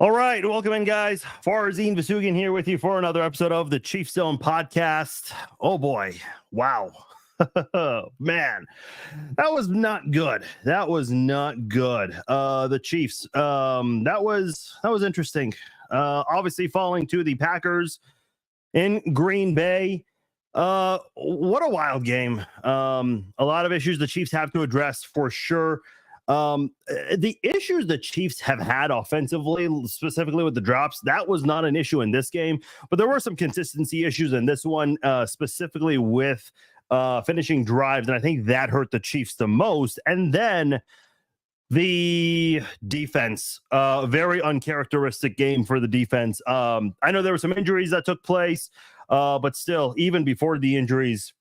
All right, welcome in, guys. Farzin Vasugian here with you for another episode of the Chiefs Zone podcast. Oh boy, wow, man, that was not good. That was not good. The Chiefs. That was interesting. Obviously, falling to the Packers in Green Bay. What a wild game. A lot of issues the Chiefs have to address for sure. The issues the Chiefs have had offensively, specifically with the drops, that was not an issue in this game, but there were some consistency issues in this one, specifically with finishing drives, and I think that hurt the Chiefs the most. And then the defense, very uncharacteristic game for the defense. I know there were some injuries that took place, but still, even before the injuries,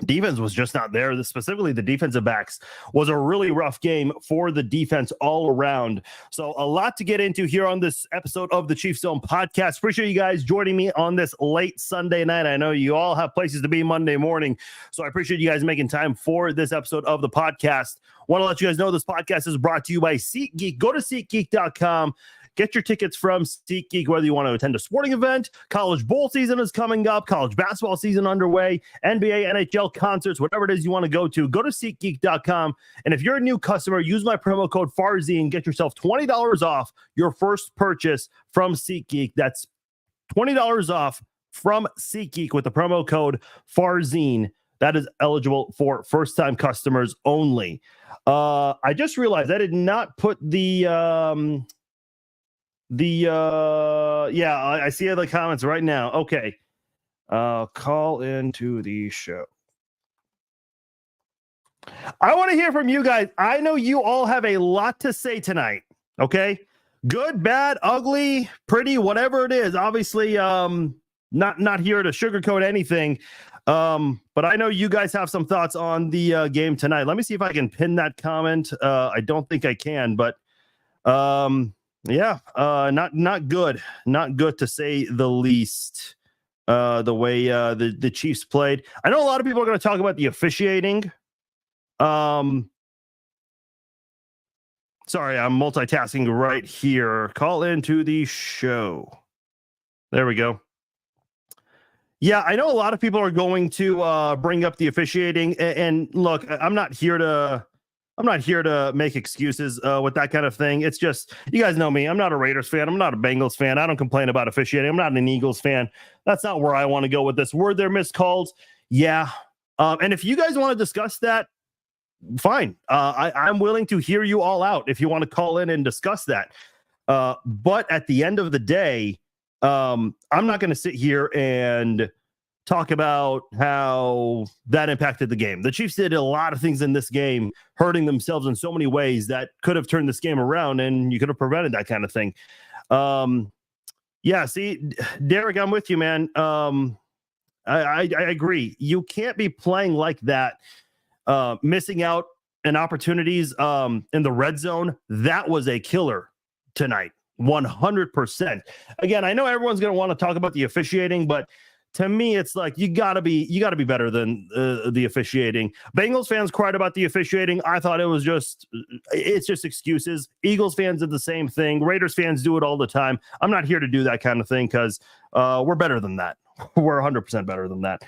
defense was just not there. Specifically, the defensive backs was a really rough game for the defense all around. So a lot to get into here on this episode of the Chiefs Zone podcast. Appreciate you guys joining me on this late Sunday night. I know you all have places to be Monday morning, so I appreciate you guys making time for this episode of the podcast. Want to let you guys know this podcast is brought to you by SeatGeek. Go to SeatGeek.com. Get your tickets from SeatGeek, whether you want to attend a sporting event, college bowl season is coming up, college basketball season underway, NBA, NHL concerts, whatever it is you want to go to SeatGeek.com. And if you're a new customer, use my promo code FARZI and get yourself $20 off your first purchase from SeatGeek. That's $20 off from SeatGeek with the promo code FARZIN. That is eligible for first-time customers only. I just realized I did not put I see the comments right now. Okay. Call into the show. I want to hear from you guys. I know you all have a lot to say tonight. Okay. Good, bad, ugly, pretty, whatever it is. Obviously, not here to sugarcoat anything. But I know you guys have some thoughts on the game tonight. Let me see if I can pin that comment. I don't think I can, but not good. Not good, to say the least. The way the Chiefs played. I know a lot of people are going to talk about the officiating. Sorry, I'm multitasking right here. Call into the show. There we go. Yeah, I know a lot of people are going to bring up the officiating. And look, I'm not here to make excuses with that kind of thing. It's just, you guys know me. I'm not a Raiders fan. I'm not a Bengals fan. I don't complain about officiating. I'm not an Eagles fan. That's not where I want to go with this. Were there missed calls? Yeah. And if you guys want to discuss that, fine. I'm willing to hear you all out if you want to call in and discuss that. But at the end of the day, I'm not going to sit here and talk about how that impacted the game. The Chiefs did a lot of things in this game, hurting themselves in so many ways that could have turned this game around, and you could have prevented that kind of thing. See, Derek, I'm with you, man. I agree. You can't be playing like that, missing out on opportunities in the red zone. That was a killer tonight, 100%. Again, I know everyone's going to want to talk about the officiating, but to me, it's like you gotta be better than the officiating. Bengals fans cried about the officiating. I thought it's just excuses. Eagles fans did the same thing. Raiders fans do it all the time. I'm not here to do that kind of thing because we're better than that. We're 100% better than that.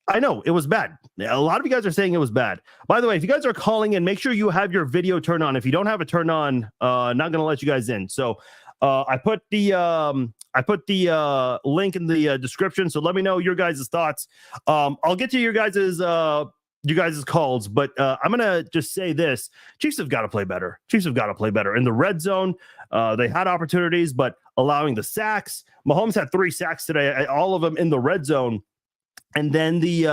I know it was bad. A lot of you guys are saying it was bad. By the way, if you guys are calling in, make sure you have your video turned on. If you don't have it turned on, not going to let you guys in. So I put the link in the description. So let me know your guys' thoughts. I'll get to your guys' calls, but I'm going to just say this. Chiefs have got to play better. Chiefs have got to play better in the red zone. They had opportunities, but allowing the sacks. Mahomes had 3 sacks today, all of them in the red zone. And then the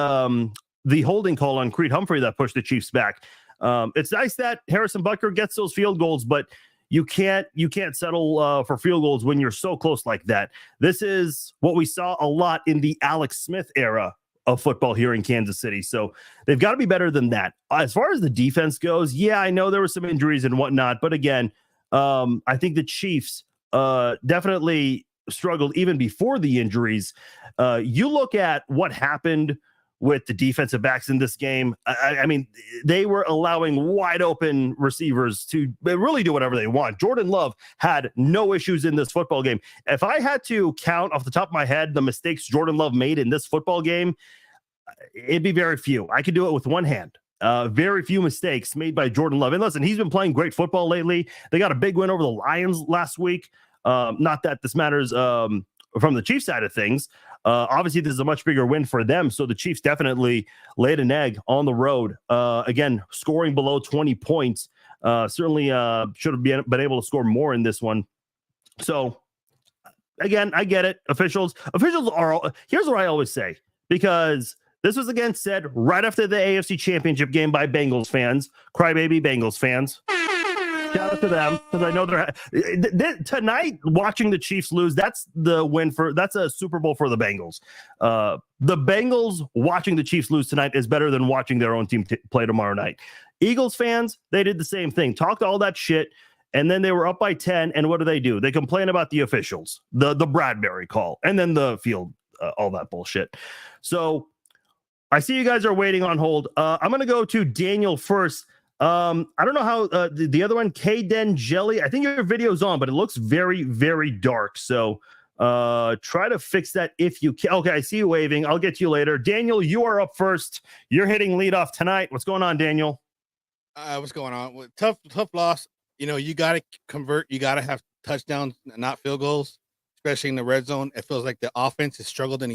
holding call on Creed Humphrey that pushed the Chiefs back. It's nice that Harrison Butker gets those field goals, but you can't settle for field goals when you're so close like that. This is what we saw a lot in the Alex Smith era of football here in Kansas City. So they've got to be better than that. As far as the defense goes, yeah, I know there were some injuries and whatnot, but again, I think the Chiefs definitely struggled even before the injuries. You look at what happened with the defensive backs in this game. I mean, they were allowing wide open receivers to really do whatever they want. Jordan Love had no issues in this football game. If I had to count off the top of my head the mistakes Jordan Love made in this football game, it'd be very few. I could do it with one hand. Very few mistakes made by Jordan Love. And listen, he's been playing great football lately. They got a big win over the Lions last week. Not that this matters from the Chiefs side of things. Obviously, this is a much bigger win for them. So the Chiefs definitely laid an egg on the road. Again, scoring below 20 points. Certainly should have been able to score more in this one. So, again, I get it. Officials are, here's what I always say, because this was again said right after the AFC Championship game by Bengals fans, crybaby Bengals fans. Shout out to them, because I know they're tonight watching the Chiefs lose. That's a Super Bowl for the Bengals. The Bengals watching the Chiefs lose tonight is better than watching their own team play tomorrow night. Eagles fans, they did the same thing. Talked all that shit, and then they were up by 10. And what do? They complain about the officials, the Bradbury call, and then the field, all that bullshit. So I see you guys are waiting on hold. I'm going to go to Daniel first. I don't know how the other one, K-Den Jelly. I think your video's on, but it looks very, very dark. So try to fix that if you can. Okay, I see you waving. I'll get to you later. Daniel, you are up first. You're hitting leadoff tonight. What's going on, Daniel? What's going on? Tough loss. You know, you got to convert. You got to have touchdowns, not field goals, especially in the red zone. It feels like the offense has struggled in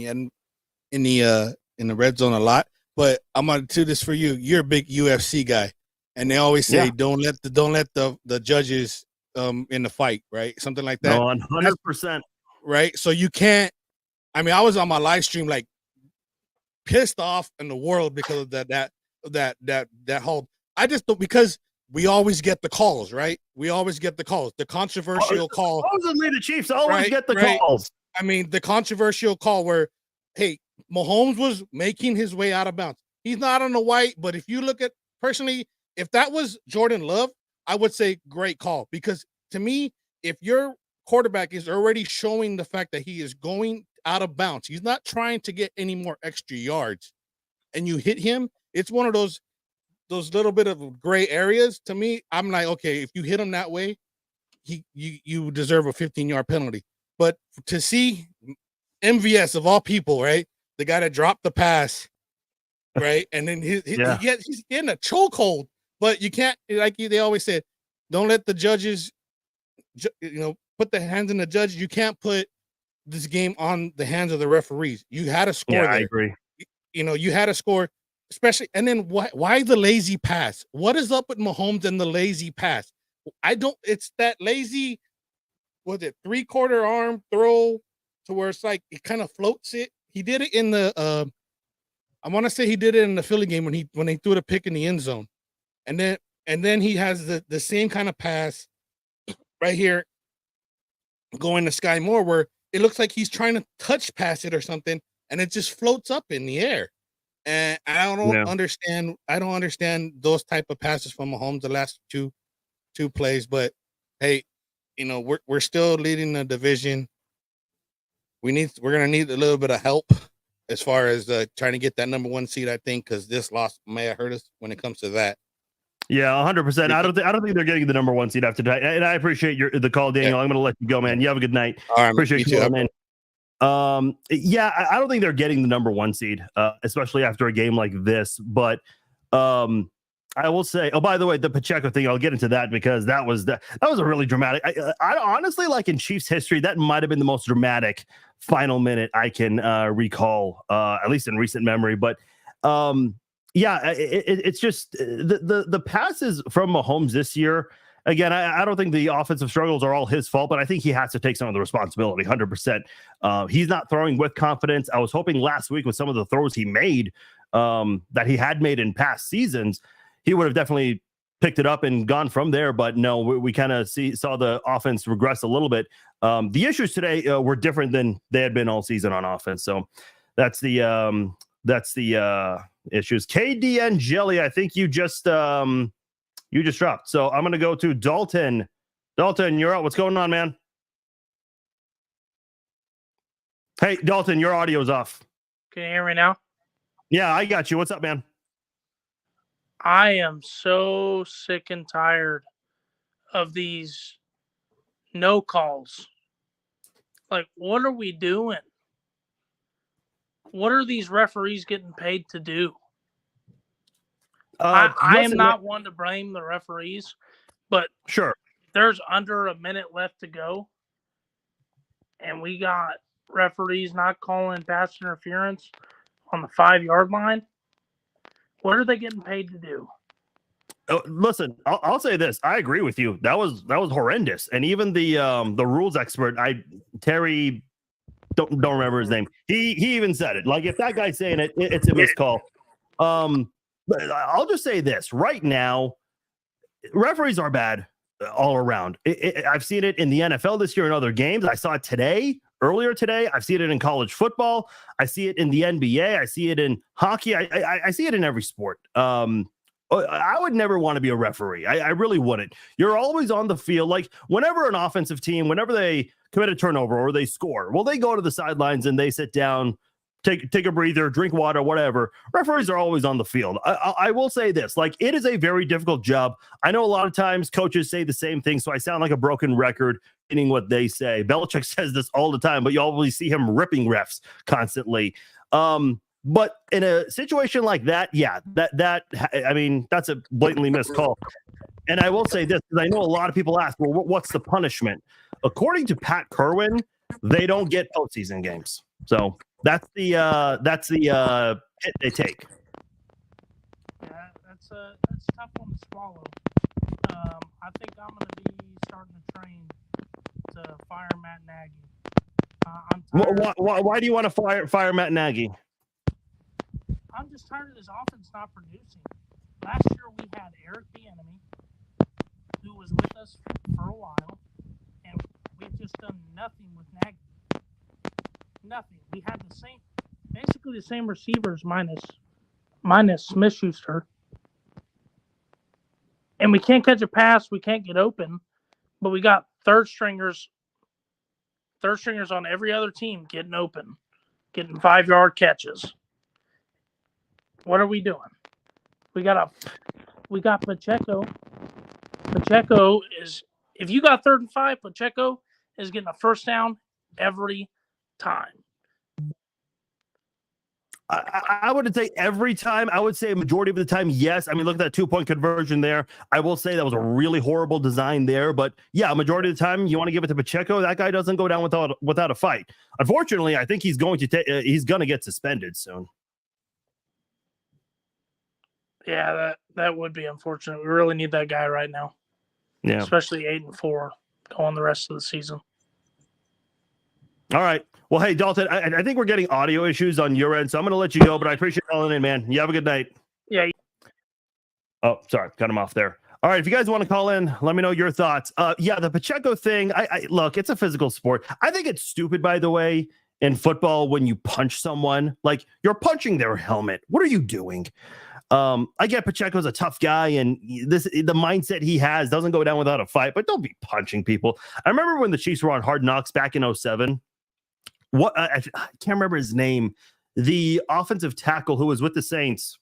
the red zone a lot. But I'm going to do this for you. You're a big UFC guy. And they always say, don't let the judges in the fight, right? Something like that. No, 100%. Right. So you can't. I mean, I was on my live stream like pissed off in the world because of that whole. I just don't, because we always get the calls, right? We always get the calls. The controversial call. Supposedly the Chiefs always get the calls. I mean, the controversial call where, hey, Mahomes was making his way out of bounds. He's not on the white, but if you look at personally. If that was Jordan Love, I would say great call, because to me, if your quarterback is already showing the fact that he is going out of bounds, he's not trying to get any more extra yards, and you hit him, it's one of those little bit of gray areas. To me, I'm like, okay, if you hit him that way, you deserve a 15-yard penalty. But to see MVS of all people, right, the guy that dropped the pass, right, and then he's getting a chokehold. But you can't, like they always said, don't let the judges, put the hands in the judge. You can't put this game on the hands of the referees. You had to score. Yeah, I agree. You had to score, especially. And then why the lazy pass? What is up with Mahomes and the lazy pass? It's that lazy, was it 3/4 arm throw to where it's like it kind of floats it. He did it in the, I want to say he did it in the Philly game when they threw the pick in the end zone. And then he has the same kind of pass right here going to Sky Moore, where it looks like he's trying to touch pass it or something, and it just floats up in the air. And I don't understand. I don't understand those type of passes from Mahomes the last two plays. But hey, we're still leading the division. We're gonna need a little bit of help as far as trying to get that number 1 seed. I think, because this loss may have hurt us when it comes to that. Yeah, 100%. I don't think they're getting the number 1 seed after tonight. And I appreciate the call, Daniel. Yeah. I'm going to let you go, man. You have a good night. All right, appreciate you coming in. I don't think they're getting the number 1 seed, especially after a game like this. But I will say, oh, by the way, the Pacheco thing, I'll get into that, because that was a really dramatic. I honestly, like in Chiefs history, that might have been the most dramatic final minute I can recall, at least in recent memory. But it's just the passes from Mahomes this year. Again, I don't think the offensive struggles are all his fault, but I think he has to take some of the responsibility, 100%. He's not throwing with confidence. I was hoping last week with some of the throws he made, that he had made in past seasons, he would have definitely picked it up and gone from there. But no, we kind of saw the offense regress a little bit. The issues today were different than they had been all season on offense. So that's the issues. KDN Jelly, I think you just dropped. So I'm going to go to Dalton. Dalton, you're out. What's going on, man? Hey, Dalton, your audio's off. Can you hear me now? Yeah, I got you. What's up, man? I am so sick and tired of these no calls. Like, what are we doing? What are these referees getting paid to do? I am Listen, not one to blame the referees, but sure. there's under a minute left to go, and we got referees not calling pass interference on the 5-yard line. What are they getting paid to do? Listen, I'll say this. I agree with you. That was horrendous. And even the rules expert, Terry, don't remember his name. He even said it. Like, if that guy's saying it, it's a missed call. But I'll just say this right now: referees are bad all around. I've seen it in the NFL this year in other games. I saw it earlier today. I've seen it in college football. I see it in the NBA. I see it in hockey. I see it in every sport. I would never want to be a referee. I really wouldn't. You're always on the field. Like, whenever an offensive team, whenever they commit a turnover or they score, well, they go to the sidelines and they sit down, take a breather, drink water, whatever. Referees are always on the field. I will say this, like, it is a very difficult job. I know a lot of times coaches say the same thing, so I sound like a broken record meaning what they say. Belichick says this all the time, but you always see him ripping refs constantly. But in a situation like that, yeah, I mean, that's a blatantly missed call. And I will say this, because I know a lot of people ask, well, what's the punishment? According to Pat Kerwin, they don't get postseason games. So that's the hit they take. Yeah, that's a tough one to swallow. I think I'm going to be starting to train to fire Matt Nagy. Why do you want to fire Matt Nagy? I'm just tired of this offense not producing. Last year we had Eric Bieniemy, who was with us for a while, and we've just done nothing with Nagy. Nothing. We had basically the same receivers minus Smith-Schuster. And we can't catch a pass, we can't get open, but we got third stringers on every other team getting open, getting 5-yard catches. What are we doing? We got Pacheco. Pacheco is, if you got 3rd and 5, Pacheco is getting a first down every time. I wouldn't say every time. I would say a majority of the time, yes. I mean, look at that 2-point conversion there. I will say that was a really horrible design there. But yeah, a majority of the time, you want to give it to Pacheco. That guy doesn't go down without a fight. Unfortunately, I think he's going to get suspended soon. Yeah, that would be unfortunate. We really need that guy right now. Yeah, especially 8-4 going the rest of the season. All right. Well, hey, Dalton, I think we're getting audio issues on your end, so I'm going to let you go, but I appreciate calling in, man. You have a good night. Yeah. Oh, sorry. Cut him off there. All right. If you guys want to call in, let me know your thoughts. Yeah, the Pacheco thing, I look, it's a physical sport. I think it's stupid, by the way, in football when you punch someone. Like, you're punching their helmet. What are you doing? I get Pacheco's a tough guy, and the mindset he has doesn't go down without a fight, but don't be punching people. I remember when the Chiefs were on Hard Knocks back in 2007. I can't remember his name. The offensive tackle who was with the Saints,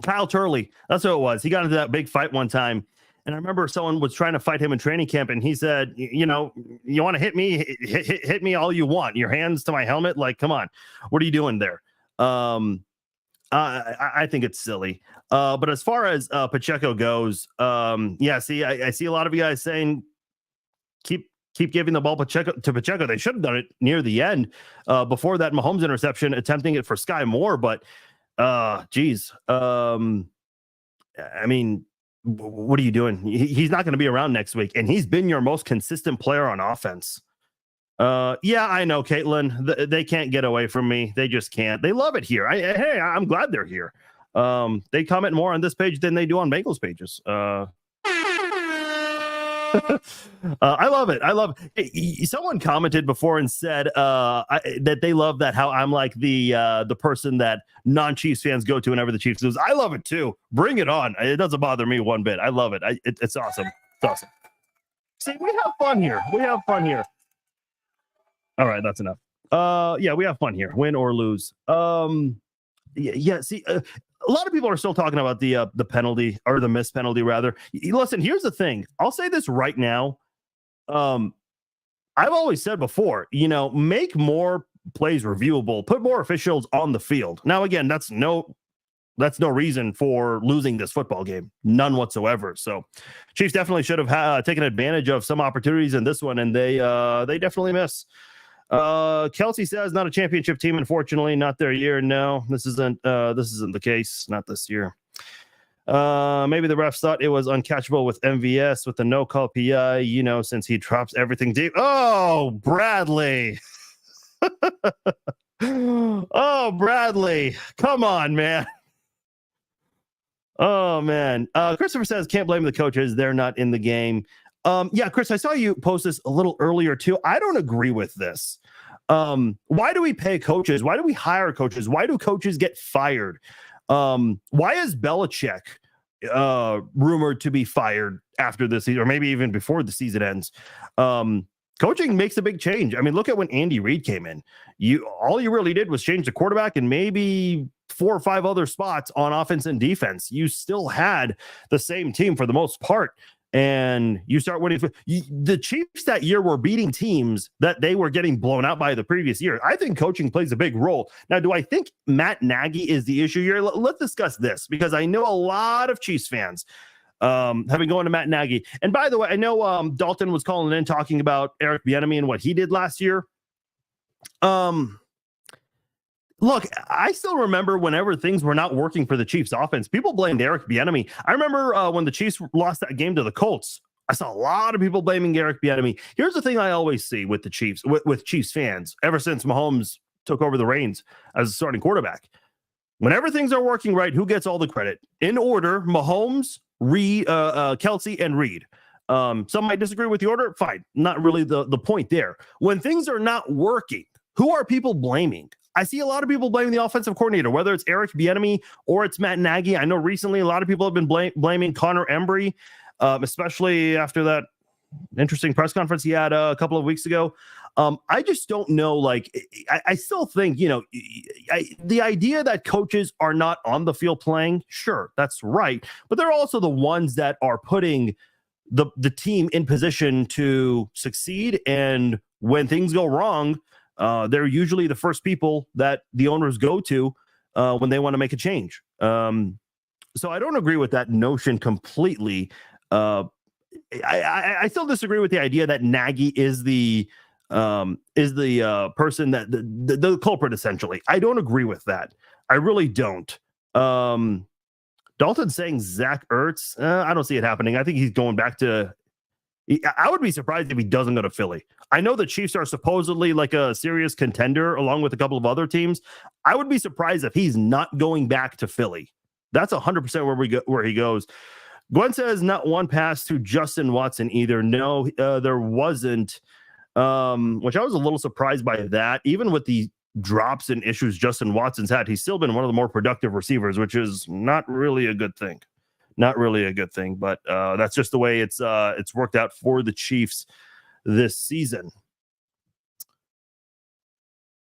Kyle Turley. That's who it was. He got into that big fight one time. And I remember someone was trying to fight him in training camp, and he said, you want to hit me? Hit me all you want. Your hands to my helmet? Like, come on. What are you doing there? I think it's silly. But as far as Pacheco goes, yeah, see, I see a lot of you guys saying keep giving the ball to Pacheco. They should have done it near the end before that Mahomes interception, attempting it for Sky Moore. But geez, I mean, what are you doing? He's not going to be around next week, and he's been your most consistent player on offense. Yeah, I know, Caitlin. They can't get away from me. They just can't. They love it here. I'm glad they're here. They comment more on this page than they do on Bengals pages. I love it. I love it. Someone commented before and said that they love that how I'm like the person that non-Chiefs fans go to whenever the Chiefs lose. I love it too. Bring it on. It doesn't bother me one bit. I love it. It's awesome. It's awesome. See, we have fun here. All right, that's enough. Yeah, we have fun here, win or lose. Yeah. See, a lot of people are still talking about the penalty or the missed penalty, rather. Listen, here's the thing. I'll say this right now. I've always said before, make more plays reviewable, put more officials on the field. Now, again, that's no reason for losing this football game, none whatsoever. So, Chiefs definitely should have taken advantage of some opportunities in this one, and they definitely miss. Kelsey says not a championship team, unfortunately, not their year. No, this isn't the case, not this year. Maybe the refs thought it was uncatchable with MVS with the no call PI, since he drops everything deep. Oh, Bradley. Oh, Bradley. Come on, man. Oh, man. Christopher says, can't blame the coaches. They're not in the game. Yeah, Chris, I saw you post this a little earlier, too. I don't agree with this. Why do we pay coaches? Why do we hire coaches? Why do coaches get fired? Why is Belichick rumored to be fired after this season, or maybe even before the season ends? Coaching makes a big change. I mean, look at when Andy Reid came in. All you really did was change the quarterback and maybe 4 or 5 other spots on offense and defense. You still had the same team for the most part. And you start winning. The Chiefs that year were beating teams that they were getting blown out by the previous year. I think coaching plays a big role. Now, do I think Matt Nagy is the issue here? Let's discuss this, because I know a lot of Chiefs fans have been going to Matt Nagy. And by the way, I know Dalton was calling in talking about Eric Bieniemy and what he did last year. Look, I still remember whenever things were not working for the Chiefs offense, people blamed Eric Bieniemy. I remember when the Chiefs lost that game to the Colts, I saw a lot of people blaming Eric Bieniemy. Here's the thing I always see with the Chiefs, with Chiefs fans, ever since Mahomes took over the reins as a starting quarterback. Whenever things are working right, who gets all the credit? In order, Mahomes, Kelsey, and Reed. Some might disagree with the order. Fine. Not really the point there. When things are not working, who are people blaming? I see a lot of people blaming the offensive coordinator, whether it's Eric Bieniemy or it's Matt Nagy. I know recently a lot of people have been blaming Connor Embry, especially after that interesting press conference he had a couple of weeks ago. I just don't know. I still think, the idea that coaches are not on the field playing, sure, that's right. But they're also the ones that are putting the team in position to succeed. And when things go wrong, they're usually the first people that the owners go to when they want to make a change. So I don't agree with that notion completely. I still disagree with the idea that Nagy is the person that the culprit, essentially. I don't agree with that. I really don't. Dalton saying Zach Ertz, I don't see it happening. I think he's going back to. I would be surprised if he doesn't go to Philly. I know the Chiefs are supposedly like a serious contender along with a couple of other teams. I would be surprised if he's not going back to Philly. That's 100% where he goes. Gwen says not one pass to Justin Watson either. No, there wasn't, which I was a little surprised by that. Even with the drops and issues Justin Watson's had, he's still been one of the more productive receivers, which is not really a good thing. Not really a good thing, but that's just the way it's worked out for the Chiefs this season.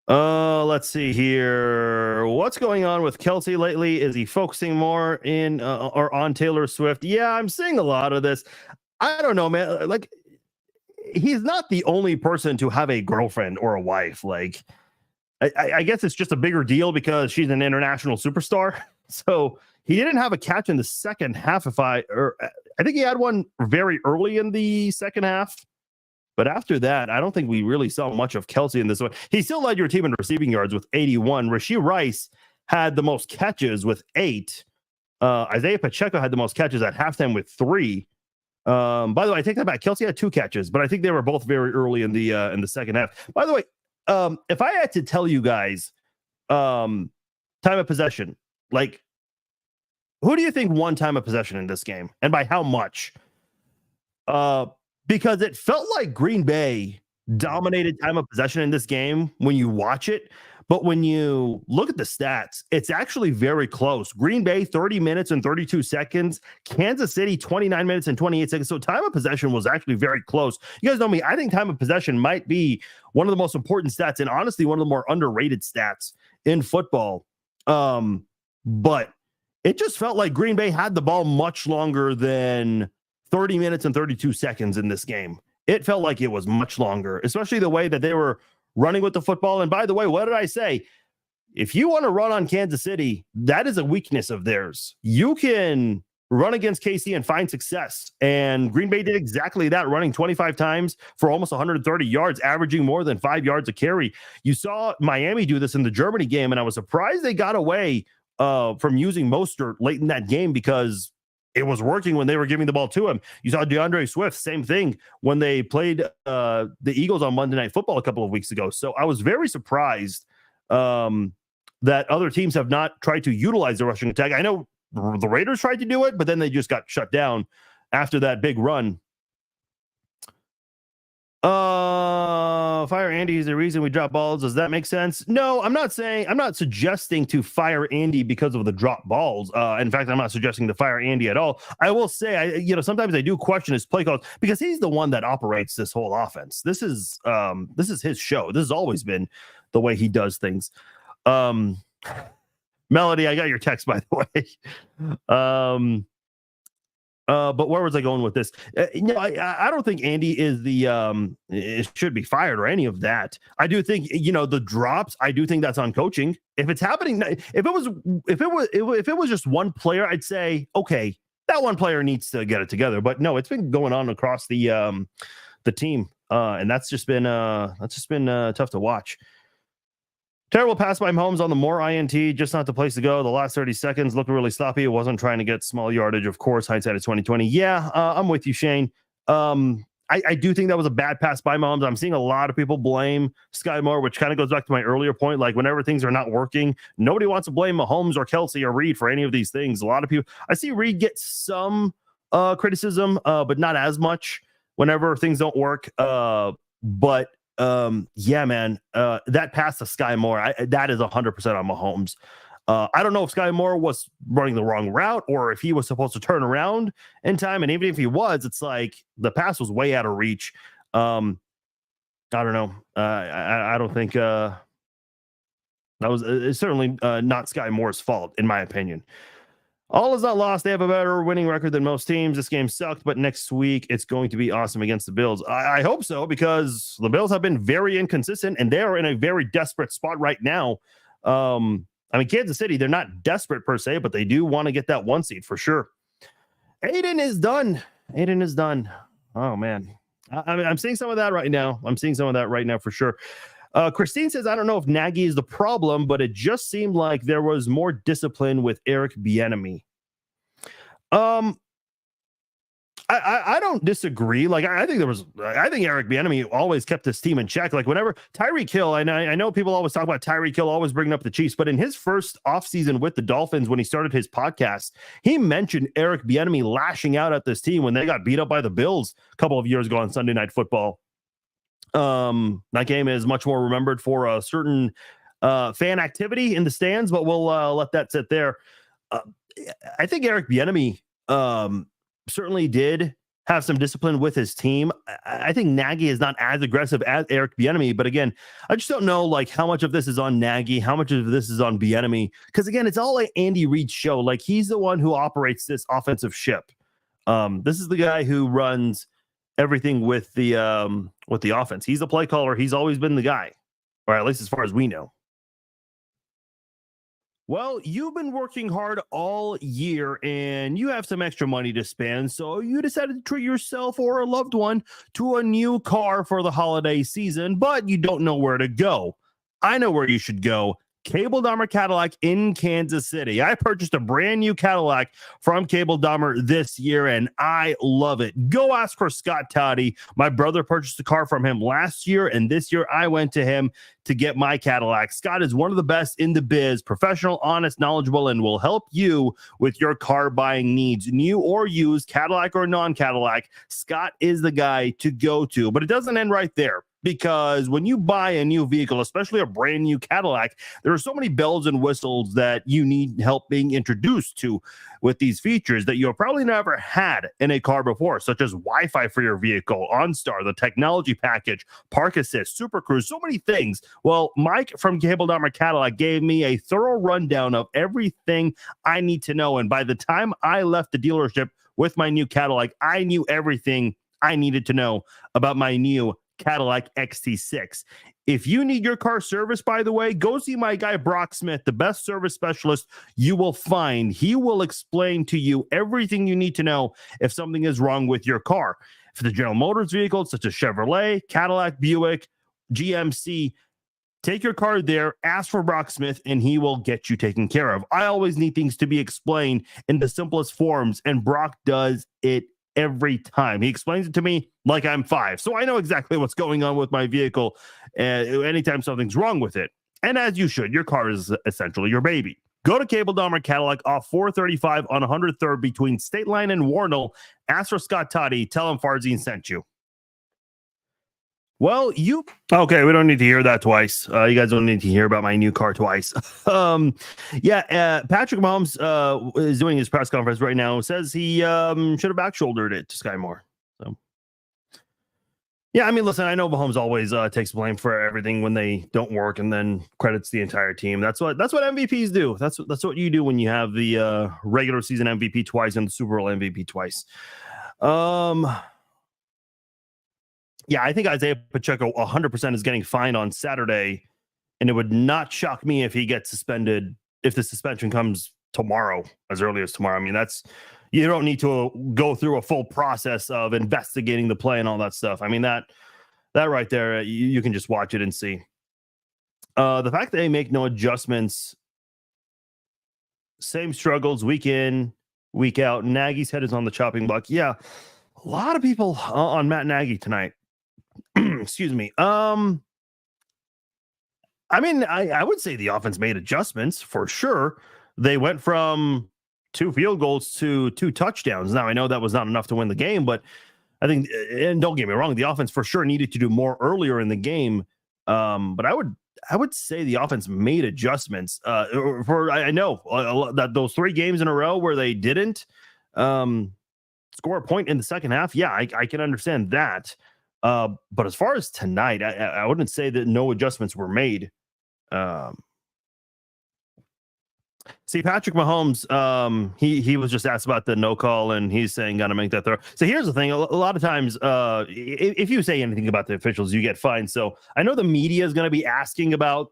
Let's see here. What's going on with Kelsey lately? Is he focusing more in or on Taylor Swift? Yeah, I'm seeing a lot of this. I don't know, man. Like, he's not the only person to have a girlfriend or a wife. Like, I guess it's just a bigger deal because she's an international superstar. So he didn't have a catch in the second half. I think he had one very early in the second half. But after that, I don't think we really saw much of Kelsey in this one. He still led your team in receiving yards with 81. Rashee Rice had the most catches with 8. Isaiah Pacheco had the most catches at halftime with 3. By the way, I take that back. Kelsey had 2 catches, but I think they were both very early in the second half. By the way, if I had to tell you guys time of possession, like, who do you think won time of possession in this game, and by how much? Because it felt like Green Bay dominated time of possession in this game when you watch it. But when you look at the stats, it's actually very close. Green Bay, 30 minutes and 32 seconds. Kansas City, 29 minutes and 28 seconds. So time of possession was actually very close. You guys know me. I think time of possession might be one of the most important stats and honestly one of the more underrated stats in football. But it just felt like Green Bay had the ball much longer than 30 minutes and 32 seconds in this game. It felt like it was much longer, especially the way that they were running with the football. And by the way, what did I say? If you want to run on Kansas City, that is a weakness of theirs. You can run against KC and find success. And Green Bay did exactly that, running 25 times for almost 130 yards, averaging more than 5 yards a carry. You saw Miami do this in the Germany game, and I was surprised they got away from using Mostert late in that game because it was working when they were giving the ball to him. You saw DeAndre Swift, same thing when they played the Eagles on Monday Night Football a couple of weeks ago. So I was very surprised that other teams have not tried to utilize the rushing attack. I know the Raiders tried to do it, but then they just got shut down after that big run. Fire Andy is the reason we drop balls. Does that make sense? No, I'm not suggesting to fire Andy because of the drop balls. In fact, I'm not suggesting to fire Andy at all. I will say, sometimes I do question his play calls because he's the one that operates this whole offense. This is his show. This has always been the way he does things. Melody, I got your text, by the way. But where was I going with this? I don't think Andy is it should be fired or any of that. I do think, the drops, I do think that's on coaching. If it's happening, if it was just one player, I'd say, okay, that one player needs to get it together. But no, it's been going on across the team. And that's just been tough to watch. Terrible pass by Mahomes on the Moore INT, just not the place to go. The last 30 seconds looked really sloppy. It wasn't trying to get small yardage, of course. Hindsight of 2020. Yeah, I'm with you, Shane. I do think that was a bad pass by Mahomes. I'm seeing a lot of people blame Sky Moore, which kind of goes back to my earlier point. Like, whenever things are not working, nobody wants to blame Mahomes or Kelsey or Reed for any of these things. A lot of people, I see Reed get some criticism, but not as much whenever things don't work. Yeah, man, that pass to Sky Moore, that is 100% on Mahomes. I don't know if Sky Moore was running the wrong route or if he was supposed to turn around in time. And even if he was, it's like the pass was way out of reach. I don't know. I don't think that was it's certainly not Sky Moore's fault, in my opinion. All is not lost. They have a better winning record than most teams. This game sucked, but next week it's going to be awesome against the Bills. I hope so, because the Bills have been very inconsistent and they are in a very desperate spot right now. Kansas City, they're not desperate per se, but they do want to get that 1 seed for sure. Aiden is done. Oh, man. I'm seeing some of that right now. For sure. Christine says, I don't know if Nagy is the problem, but it just seemed like there was more discipline with Eric Bieniemy. I don't disagree. Like, I think Eric Bieniemy always kept this team in check. Like, whenever Tyreek Hill, and I know people always talk about Tyreek Hill, always bringing up the Chiefs, but in his first offseason with the Dolphins, when he started his podcast, he mentioned Eric Bieniemy lashing out at this team when they got beat up by the Bills a couple of years ago on Sunday Night Football. That game is much more remembered for a certain fan activity in the stands, but we'll let that sit there. I think Eric Bieniemy certainly did have some discipline with his team. I think Nagy is not as aggressive as Eric Bieniemy, but again, I just don't know like how much of this is on Nagy, how much of this is on Bieniemy, because again, it's all like Andy Reid's show. Like, he's the one who operates this offensive ship. This is the guy who runs everything with the offense. He's the play caller. He's always been the guy, or at least as far as we know. Well, you've been working hard all year and you have some extra money to spend, so you decided to treat yourself or a loved one to a new car for the holiday season, but you don't know where to go. I know where you should go. Cable Dahmer Cadillac in Kansas City. I purchased a brand new Cadillac from Cable Dahmer this year, and I love it. Go ask for Scott Toddy. My brother purchased a car from him last year, and this year I went to him to get my Cadillac. Scott is one of the best in the biz, professional, honest, knowledgeable, and will help you with your car buying needs, new or used, Cadillac or non-Cadillac. Scott is the guy to go to, but it doesn't end right there. because when you buy a new vehicle, especially a brand new Cadillac, there are so many bells and whistles that you need help being introduced to with these features that you've probably never had in a car before, such as Wi-Fi for your vehicle, OnStar, the technology package, Park Assist, Super Cruise, so many things. Well, Mike from Cable Dahmer Cadillac gave me a thorough rundown of everything I need to know. And by the time I left the dealership with my new Cadillac, I knew everything I needed to know about my new Cadillac XT6. If you need your car serviced, by the way, go see my guy Brock Smith, the best service specialist you will find. He will explain to you everything you need to know if something is wrong with your car. For the General Motors vehicles, such as Chevrolet, Cadillac, Buick, GMC, take your car there, ask for Brock Smith, and he will get you taken care of. I always need things to be explained in the simplest forms, and Brock does it every time. He explains it to me like I'm 5. So I know exactly what's going on with my vehicle anytime something's wrong with it. And as you should, your car is essentially your baby. Go to Cable Dahmer Cadillac off 435 on 103rd between State Line and Warnell. Ask for Scott Toddy. Tell him Farzine sent you. Well, okay, we don't need to hear that twice. You guys don't need to hear about my new car twice. Patrick Mahomes is doing his press conference right now. Says he should have back shouldered it to Sky Moore. So, yeah, I mean, listen, I know Mahomes always takes blame for everything when they don't work, and then credits the entire team. That's what MVPs do. That's what you do when you have the regular season MVP twice and the Super Bowl MVP twice. Yeah, I think Isaiah Pacheco 100% is getting fined on Saturday, and it would not shock me if he gets suspended, if the suspension comes tomorrow, as early as tomorrow. I mean, you don't need to go through a full process of investigating the play and all that stuff. I mean, that right there, you can just watch it and see. The fact that they make no adjustments, same struggles week in, week out. Nagy's head is on the chopping block. Yeah, a lot of people on Matt Nagy tonight. Excuse me. I mean, I would say the offense made adjustments for sure. They went from 2 field goals to 2 touchdowns. Now, I know that was not enough to win the game, but I think, and don't get me wrong, the offense for sure needed to do more earlier in the game. But I would say the offense made adjustments. I know that those 3 games in a row where they didn't score a point in the second half. Yeah, I can understand that. But as far as tonight, I wouldn't say that no adjustments were made. See, Patrick Mahomes, he was just asked about the no call, and he's saying got to make that throw. So here's the thing: a lot of times, if you say anything about the officials, you get fined. So I know the media is going to be asking about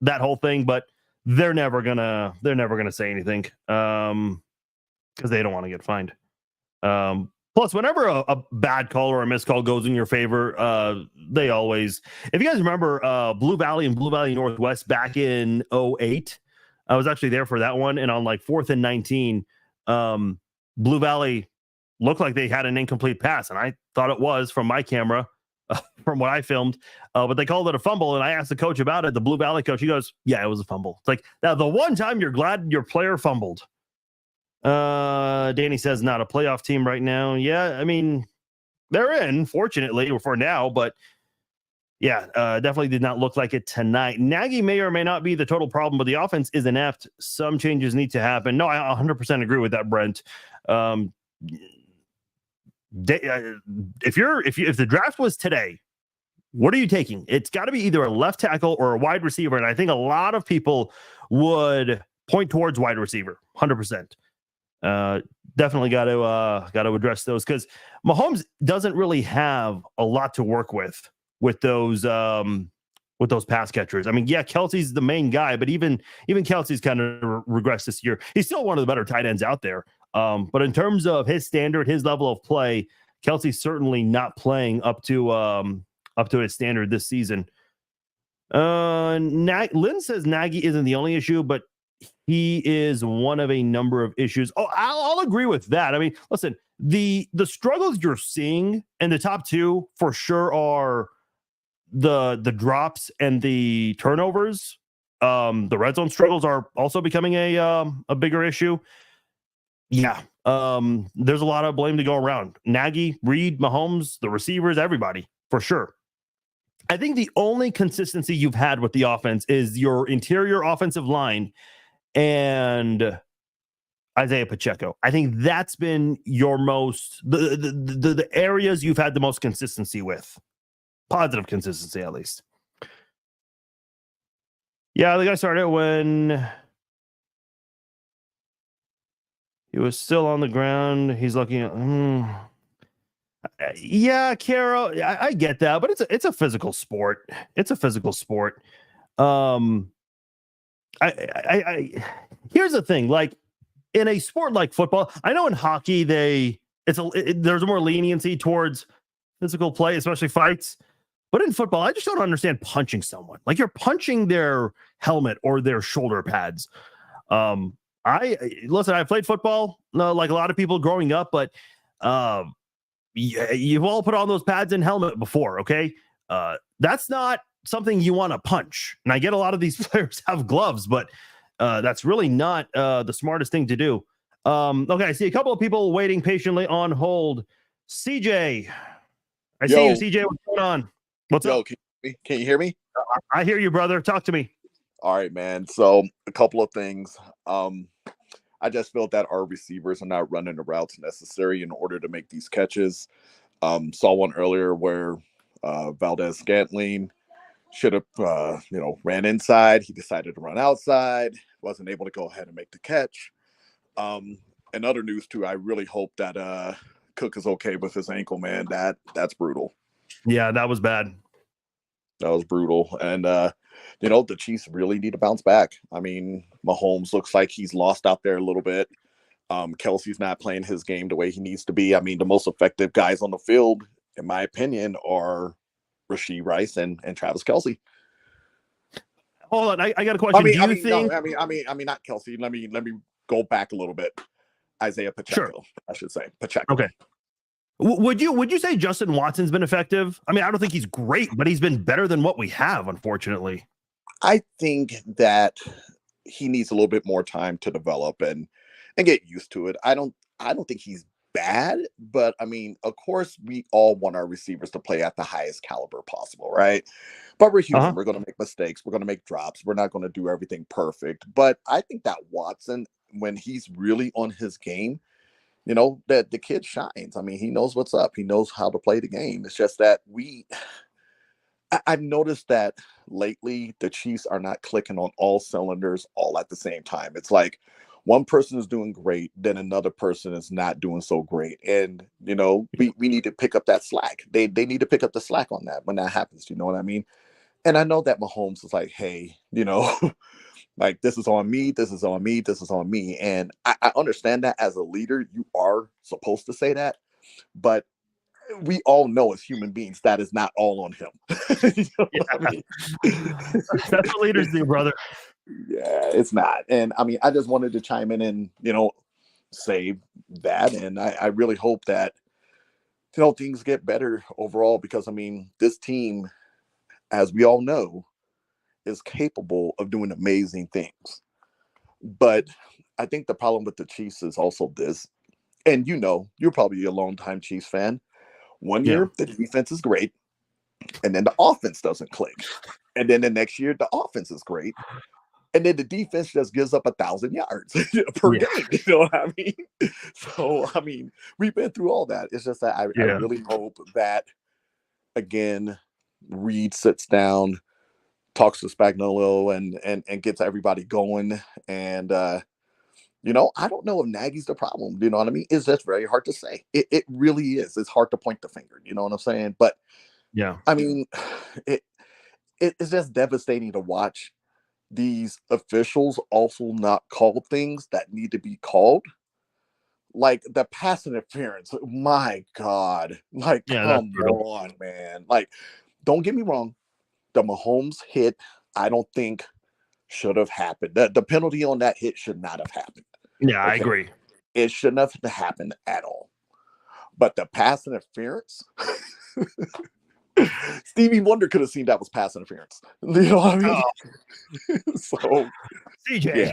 that whole thing, but they're never gonna say anything because they don't want to get fined. Plus, whenever a bad call or a missed call goes in your favor, they always, if you guys remember Blue Valley and Blue Valley Northwest back in 2008, I was actually there for that one. And on like 4th and 19, Blue Valley looked like they had an incomplete pass. And I thought it was from my camera, from what I filmed, but they called it a fumble. And I asked the coach about it, the Blue Valley coach. He goes, yeah, it was a fumble. It's like, now the one time you're glad your player fumbled. Danny says not a playoff team right now. Yeah, I mean, they're in, fortunately, for now, but yeah, definitely did not look like it tonight. Nagy may or may not be the total problem, but the offense is inept. Some changes need to happen. No, I 100% agree with that, Brent. If the draft was today, what are you taking? It's got to be either a left tackle or a wide receiver, and I think a lot of people would point towards wide receiver, 100%. Definitely got to address those because Mahomes doesn't really have a lot to work with those pass catchers. I mean, yeah, Kelsey's the main guy, but even Kelsey's kind of regressed this year. He's still one of the better tight ends out there. But in terms of his standard, his level of play, Kelsey's certainly not playing up to his standard this season. Lynn says Nagy isn't the only issue, but he is one of a number of issues. Oh, I'll agree with that. I mean, listen, the struggles you're seeing in the top 2 for sure are the drops and the turnovers. The red zone struggles are also becoming a bigger issue. Yeah. There's a lot of blame to go around. Nagy, Reed, Mahomes, the receivers, everybody, for sure. I think the only consistency you've had with the offense is your interior offensive line and Isaiah Pacheco. I think that's been your most the areas you've had the most consistency with. Positive consistency, at least. Yeah, the guy started when he was still on the ground. He's looking at. Yeah, Carol, I get that, but it's a physical sport. It's a physical sport. Here's the thing, like in a sport like football, I know in hockey there's more leniency towards physical play, especially fights. But in football, I just don't understand punching someone. Like you're punching their helmet or their shoulder pads. I played football like a lot of people growing up, but you've all put on those pads and helmet before, okay? That's not something you want to punch. And I get a lot of these players have gloves, but that's really not the smartest thing to do. Okay, I see a couple of people waiting patiently on hold. CJ, I see you, CJ. What's going on? What's up? Can you hear me? I hear you, brother. Talk to me. All right, man. So a couple of things. I just felt that our receivers are not running the routes necessary in order to make these catches. Saw one earlier where Valdez-Scantling should have, ran inside. He decided to run outside. Wasn't able to go ahead and make the catch. And other news too. I really hope that Cook is okay with his ankle, man. That's brutal. Yeah, that was bad. That was brutal. And, the Chiefs really need to bounce back. I mean, Mahomes looks like he's lost out there a little bit. Kelsey's not playing his game the way he needs to be. I mean, the most effective guys on the field, in my opinion, are Rashee Rice and Travis Kelce. Hold on, I got a question. Not Kelsey. Let me go back a little bit. Isaiah Pacheco, sure. I should say Pacheco. Okay. Would you say Justin Watson's been effective? I mean, I don't think he's great, but he's been better than what we have, unfortunately. I think that he needs a little bit more time to develop and get used to it. I don't think he's bad, but I mean, of course, we all want our receivers to play at the highest caliber possible, right? But we're human. We're going to make mistakes. We're going to make drops. We're not going to do everything perfect. But I think that Watson, when he's really on his game, that the kid shines. I mean, he knows what's up. He knows how to play the game. It's just that I've noticed that lately the Chiefs are not clicking on all cylinders all at the same time. It's like one person is doing great, then another person is not doing so great. And, we need to pick up that slack. They need to pick up the slack on that when that happens. You know what I mean? And I know that Mahomes is like, hey, like, this is on me, this is on me, this is on me. And I understand that as a leader, you are supposed to say that. But we all know as human beings that is not all on him. What I mean? That's what leaders do, brother. Yeah, it's not. And I mean, I just wanted to chime in and, say that. And I really hope that, things get better overall, because I mean, this team, as we all know, is capable of doing amazing things. But I think the problem with the Chiefs is also this, and you're probably a longtime Chiefs fan. One year, the defense is great, and then the offense doesn't click. And then the next year, the offense is great, and then the defense just gives up 1,000 yards per game. You know what I mean? So, I mean, we've been through all that. It's just that I really hope that, again, Reed sits down, talks to Spagnuolo and gets everybody going. And, I don't know if Nagy's the problem. You know what I mean? It's just very hard to say. It really is. It's hard to point the finger. You know what I'm saying? But, I mean, it's just devastating to watch these officials also not call things that need to be called. Like the pass interference. My God. Like, come on, man. Like, don't get me wrong. The Mahomes hit, I don't think should have happened. The penalty on that hit should not have happened. Yeah, okay? I agree. It shouldn't have happened at all. But the pass interference, Stevie Wonder could have seen that was pass interference. You know what I mean? Oh. So, CJ.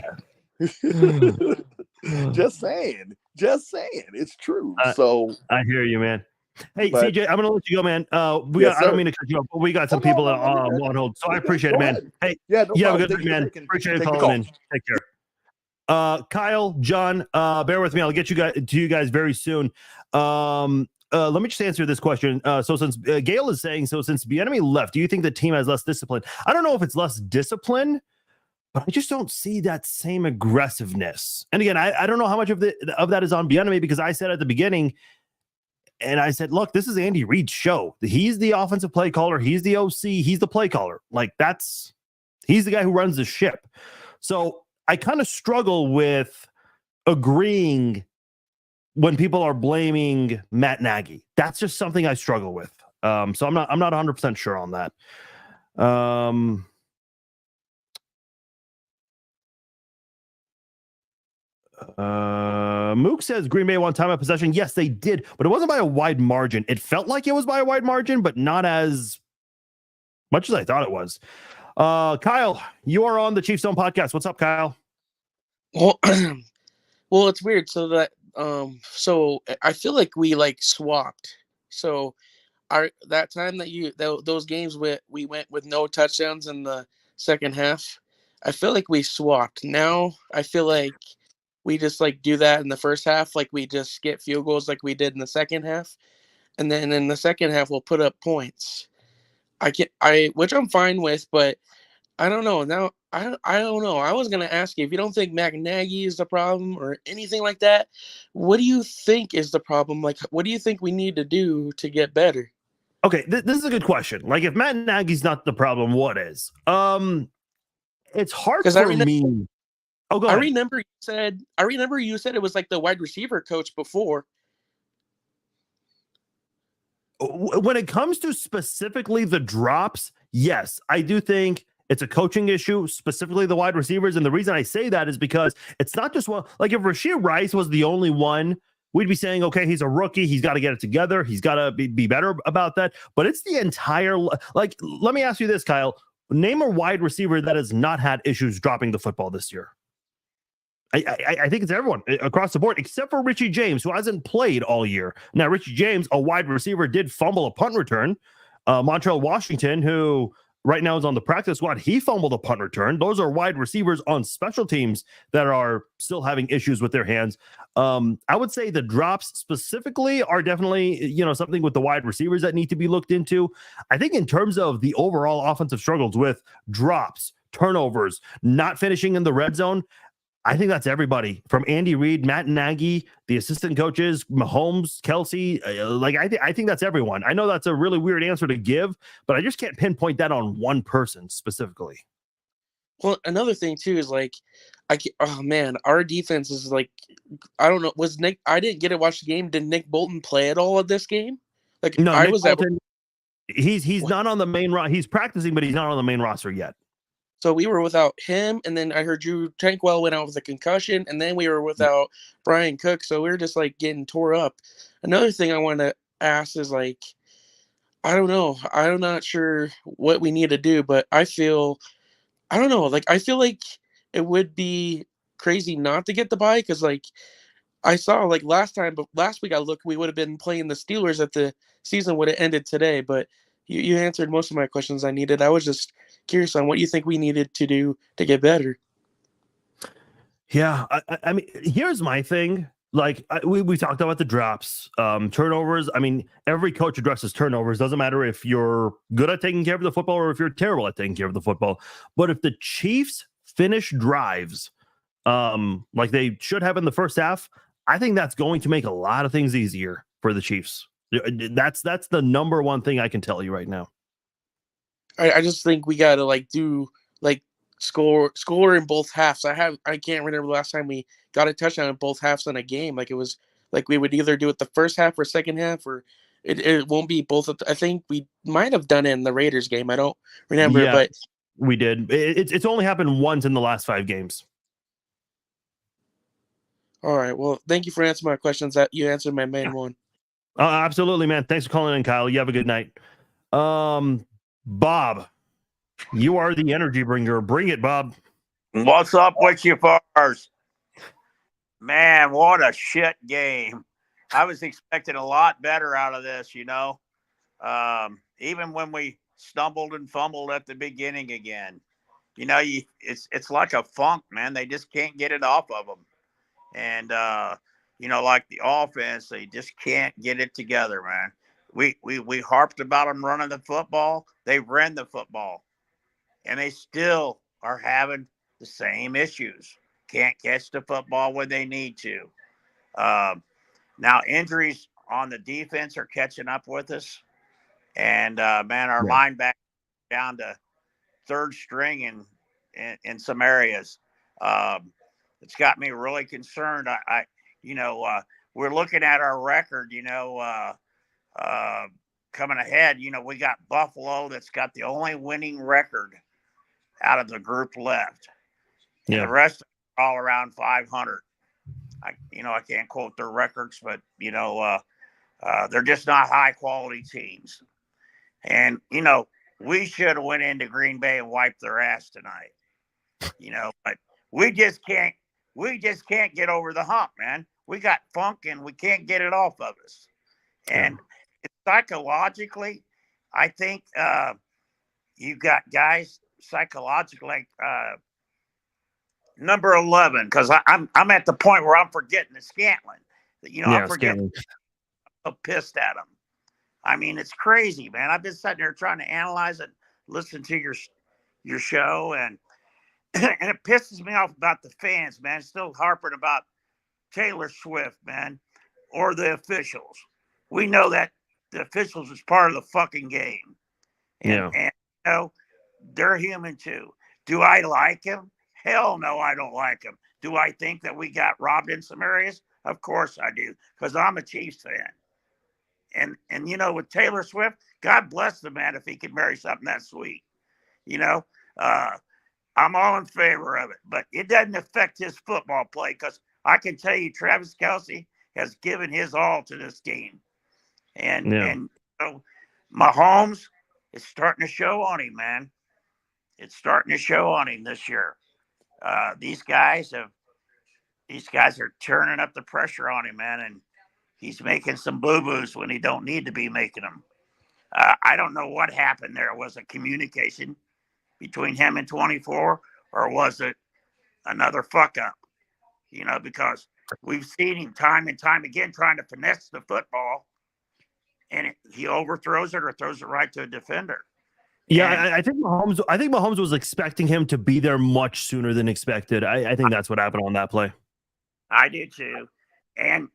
Yeah. Just saying. It's true. So I hear you, man. Hey, But- CJ, I'm gonna let you go, man. I Yes, don't sir. mean to cut you off, but we got some Oh, no, people no, no, you're good. on hold, so I You're good. appreciate Go it, man. ahead. Hey, Yeah, no you have a problem. good Thank night, you for man. taking Appreciate you the calling call. in. Take care. Kyle, John, bear with me. I'll get you guys very soon. Let me just answer this question. So since Gail is saying, so since Bieniemy left, do you think the team has less discipline? I don't know if it's less discipline, but I just don't see that same aggressiveness. And again, I don't know how much of that is on Bieniemy, because I said at the beginning, and I said, look, this is Andy Reid's show. He's the offensive play caller. He's the OC. He's the play caller. Like he's the guy who runs the ship. So I kind of struggle with agreeing when people are blaming Matt Nagy. That's just something I struggle with. So I'm not 100% sure on that. Mook says Green Bay won time of possession. Yes, they did, but it wasn't by a wide margin. It felt like it was by a wide margin, but not as much as I thought it was. Kyle, you are on the Chiefs Zone podcast. What's up, Kyle? Well, well, it's weird. So I feel like we like swapped. So that time that those games we went with no touchdowns in the second half, I feel like we swapped. Now I feel like we just like do that in the first half, like we just get field goals like we did in the second half, and then in the second half we'll put up points. Which I'm fine with, but I don't know. Now I don't know. I was gonna ask you, if you don't think Matt Nagy is the problem or anything like that, what do you think is the problem? Like, what do you think we need to do to get better? Okay, this is a good question. Like, if Matt Nagy's not the problem, what is? It's hard for me. Oh, go ahead. I remember you said it was like the wide receiver coach before. When it comes to specifically the drops, yes, I do think it's a coaching issue, specifically the wide receivers. And the reason I say that is because it's not just one. Like, if Rashee Rice was the only one, we'd be saying, okay, he's a rookie. He's got to get it together. He's got to be better about that. But it's the entire, like, let me ask you this, Kyle. Name a wide receiver that has not had issues dropping the football this year. I think it's everyone across the board, except for Richie James, who hasn't played all year. Now, Richie James, a wide receiver, did fumble a punt return. Montreal Washington, who right now is on the practice squad, he fumbled a punt return. Those are wide receivers on special teams that are still having issues with their hands. I would say the drops specifically are definitely, something with the wide receivers that need to be looked into. I think in terms of the overall offensive struggles with drops, turnovers, not finishing in the red zone, I think that's everybody from Andy Reid, Matt Nagy, the assistant coaches, Mahomes, Kelsey. I think that's everyone. I know that's a really weird answer to give, but I just can't pinpoint that on one person specifically. Well, another thing too is like, oh man, our defense is like, I don't know. Was Nick? I didn't get to watch the game. Did Nick Bolton play at all of this game? Like, no, I Nick was Bolton, he's not on the main roster. He's practicing, but he's not on the main roster yet. So we were without him, and then I heard Drew Tranquil went out with a concussion, and then we were without Brian Cook, so we were just like getting tore up. Another thing I want to ask is like, I don't know. I'm not sure what we need to do, but I don't know. Like, I feel like it would be crazy not to get the bye, because like I saw like last week I looked, we would have been playing the Steelers if the season would have ended today, but you answered most of my questions I needed. I was just curious on what you think we needed to do to get better. Yeah, I mean, here's my thing. Like, we talked about the drops, turnovers. I mean, every coach addresses turnovers. Doesn't matter if you're good at taking care of the football or if you're terrible at taking care of the football. But if the Chiefs finish drives like they should have in the first half, I think that's going to make a lot of things easier for the Chiefs. That's the number one thing I can tell you right now. I just think we gotta like do like score in both halves. I can't remember the last time we got a touchdown in both halves in a game. Like, it was like we would either do it the first half or second half, or it won't be both. I think we might have done it in the Raiders game. I don't remember, but we did. It's only happened once in the last 5 games. All right. Well, thank you for answering my questions. That you answered my main one. Absolutely, man. Thanks for calling in, Kyle. You have a good night. Bob, you are the energy bringer. Bring it, Bob. What's up with you, Fars? Man, what a shit game. I was expecting a lot better out of this, even when we stumbled and fumbled at the beginning again. It's like a funk, man. They just can't get it off of them. And like the offense, they just can't get it together, man. We harped about them running the football. They ran the football, and they still are having the same issues. Can't catch the football when they need to. Now injuries on the defense are catching up with us, and man, our linebacker down to third string in some areas. It's got me really concerned. We're looking at our record. Coming ahead. We got Buffalo that's got the only winning record out of the group left. And the rest are all around 500. I can't quote their records, but they're just not high quality teams. And we should have went into Green Bay and wiped their ass tonight. But we just can't get over the hump, man. We got funk and we can't get it off of us. And psychologically, I think you've got guys psychologically number 11, because I'm at the point where I'm forgetting the Scantling. I'm forgetting. I'm pissed at him. I mean, it's crazy, man. I've been sitting there trying to analyze it, listen to your show, and it pisses me off about the fans, man. Still harping about Taylor Swift, man, or the officials. We know that the officials is part of the fucking game. And they're human too. Do I like him? Hell no, I don't like him. Do I think that we got robbed in some areas? Of course I do, because I'm a Chiefs fan. And with Taylor Swift, God bless the man if he could marry something that sweet. I'm all in favor of it, but it doesn't affect his football play, because I can tell you Travis Kelce has given his all to this game. And Mahomes is starting to show on him, man. It's starting to show on him this year. These guys are turning up the pressure on him, man, and he's making some boo-boos when he don't need to be making them. I don't know what happened there. Was it communication between him and 24, or was it another fuck up? Because we've seen him time and time again trying to finesse the football, and he overthrows it or throws it right to a defender. Yeah, I think Mahomes was expecting him to be there much sooner than expected. I think that's what happened on that play. I do too. And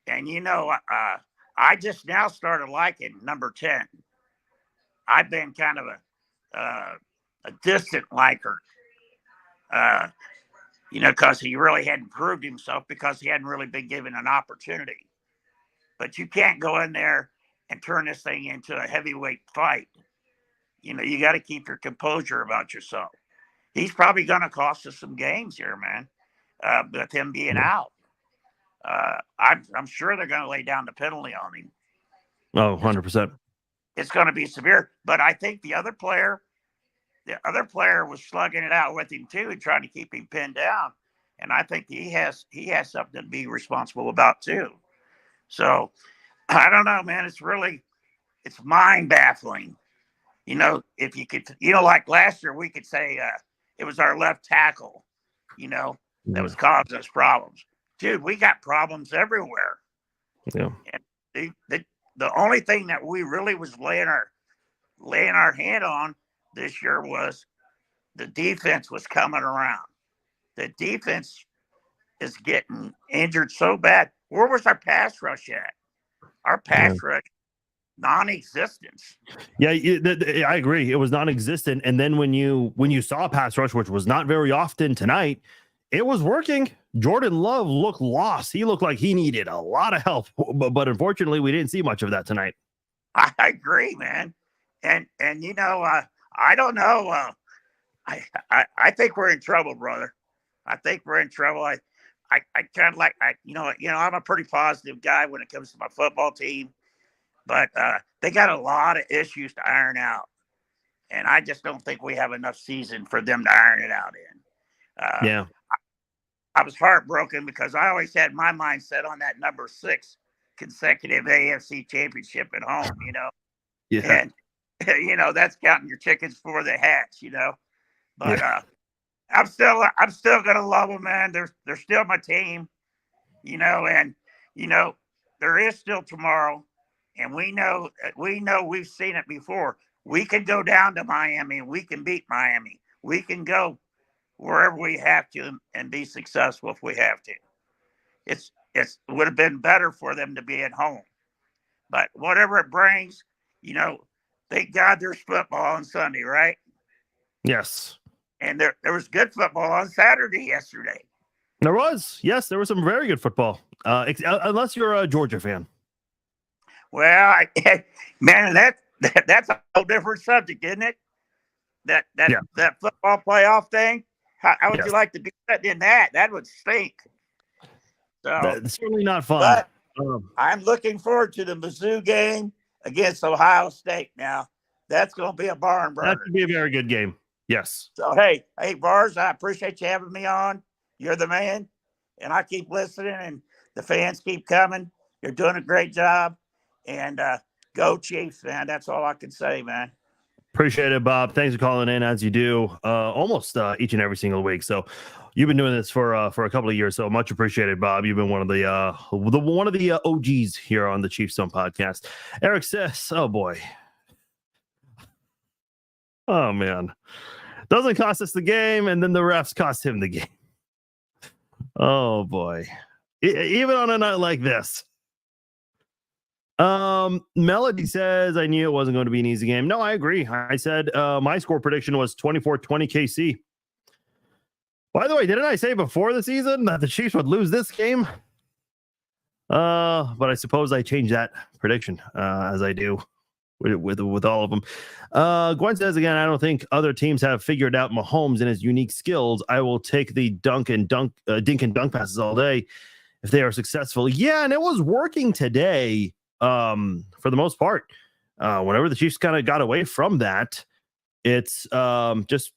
I just now started liking number 10. I've been kind of a distant liker, because he really hadn't proved himself, because he hadn't really been given an opportunity. But you can't go in there and turn this thing into a heavyweight fight. You got to keep your composure about yourself. He's probably going to cost us some games here, man, with him being out. I'm sure they're going to lay down the penalty on him. Oh, 100%. It's going to be severe. But I think the other player was slugging it out with him too and trying to keep him pinned down. And I think he has something to be responsible about too. So I don't know, man. It's mind baffling. If you could, like last year, we could say it was our left tackle, that was causing us problems. Dude, we got problems everywhere. Yeah. And the only thing that we really was laying our hand on this year was the defense was coming around. The defense is getting injured so bad. Where was our pass rush at? Our pass rush, non-existent. Yeah, I agree. It was non-existent. And then when you saw pass rush, which was not very often tonight, it was working. Jordan Love looked lost. He looked like he needed a lot of help, but unfortunately, we didn't see much of that tonight. I agree, man. And I don't know. I think we're in trouble, brother. I think we're in trouble. I kind of like I'm a pretty positive guy when it comes to my football team, but they got a lot of issues to iron out, and I just don't think we have enough season for them to iron it out in. Yeah. I was heartbroken because I always had my mindset on that number 6 consecutive AFC championship at home, Yeah. and that's counting your chickens before they hatch, But I'm still gonna love them, man. They're still my team, and there is still tomorrow, and we know we've seen it before. We can go down to Miami and we can beat Miami. We can go wherever we have to and be successful if we have to. It would have been better for them to be at home, but whatever it brings, thank God there's football on Sunday, right? Yes. And there was good football on Saturday yesterday. There was. Yes, there was some very good football. Unless you're a Georgia fan. Well, man, that's a whole different subject, isn't it? That football playoff thing. How would you like to be in that? That would stink. So That's certainly not fun. But I'm looking forward to the Mizzou game against Ohio State. Now that's going to be a barn burner. That could be a very good game. Yes. So hey, Bars, I appreciate you having me on. You're the man, and I keep listening, and the fans keep coming. You're doing a great job, and go Chiefs, man. That's all I can say, man. Appreciate it, Bob. Thanks for calling in as you do almost each and every single week. So you've been doing this for a couple of years, so much appreciated, Bob. You've been one of the OGs here on the Chiefs Zone podcast. Eric says, "Oh boy, oh man, doesn't cost us the game, and then the refs cost him the game. Oh boy, even on a night like this." Melody says, I knew it wasn't going to be an easy game. No, I agree. I said my score prediction was 24-20 KC. By the way, didn't I say before the season that the Chiefs would lose this game? But I suppose I changed that prediction as I do with all of them. Gwen says again, I don't think other teams have figured out Mahomes and his unique skills. I will take the dink and dunk passes all day if they are successful. Yeah, and it was working today. For the most part, whenever the Chiefs kind of got away from that, it's just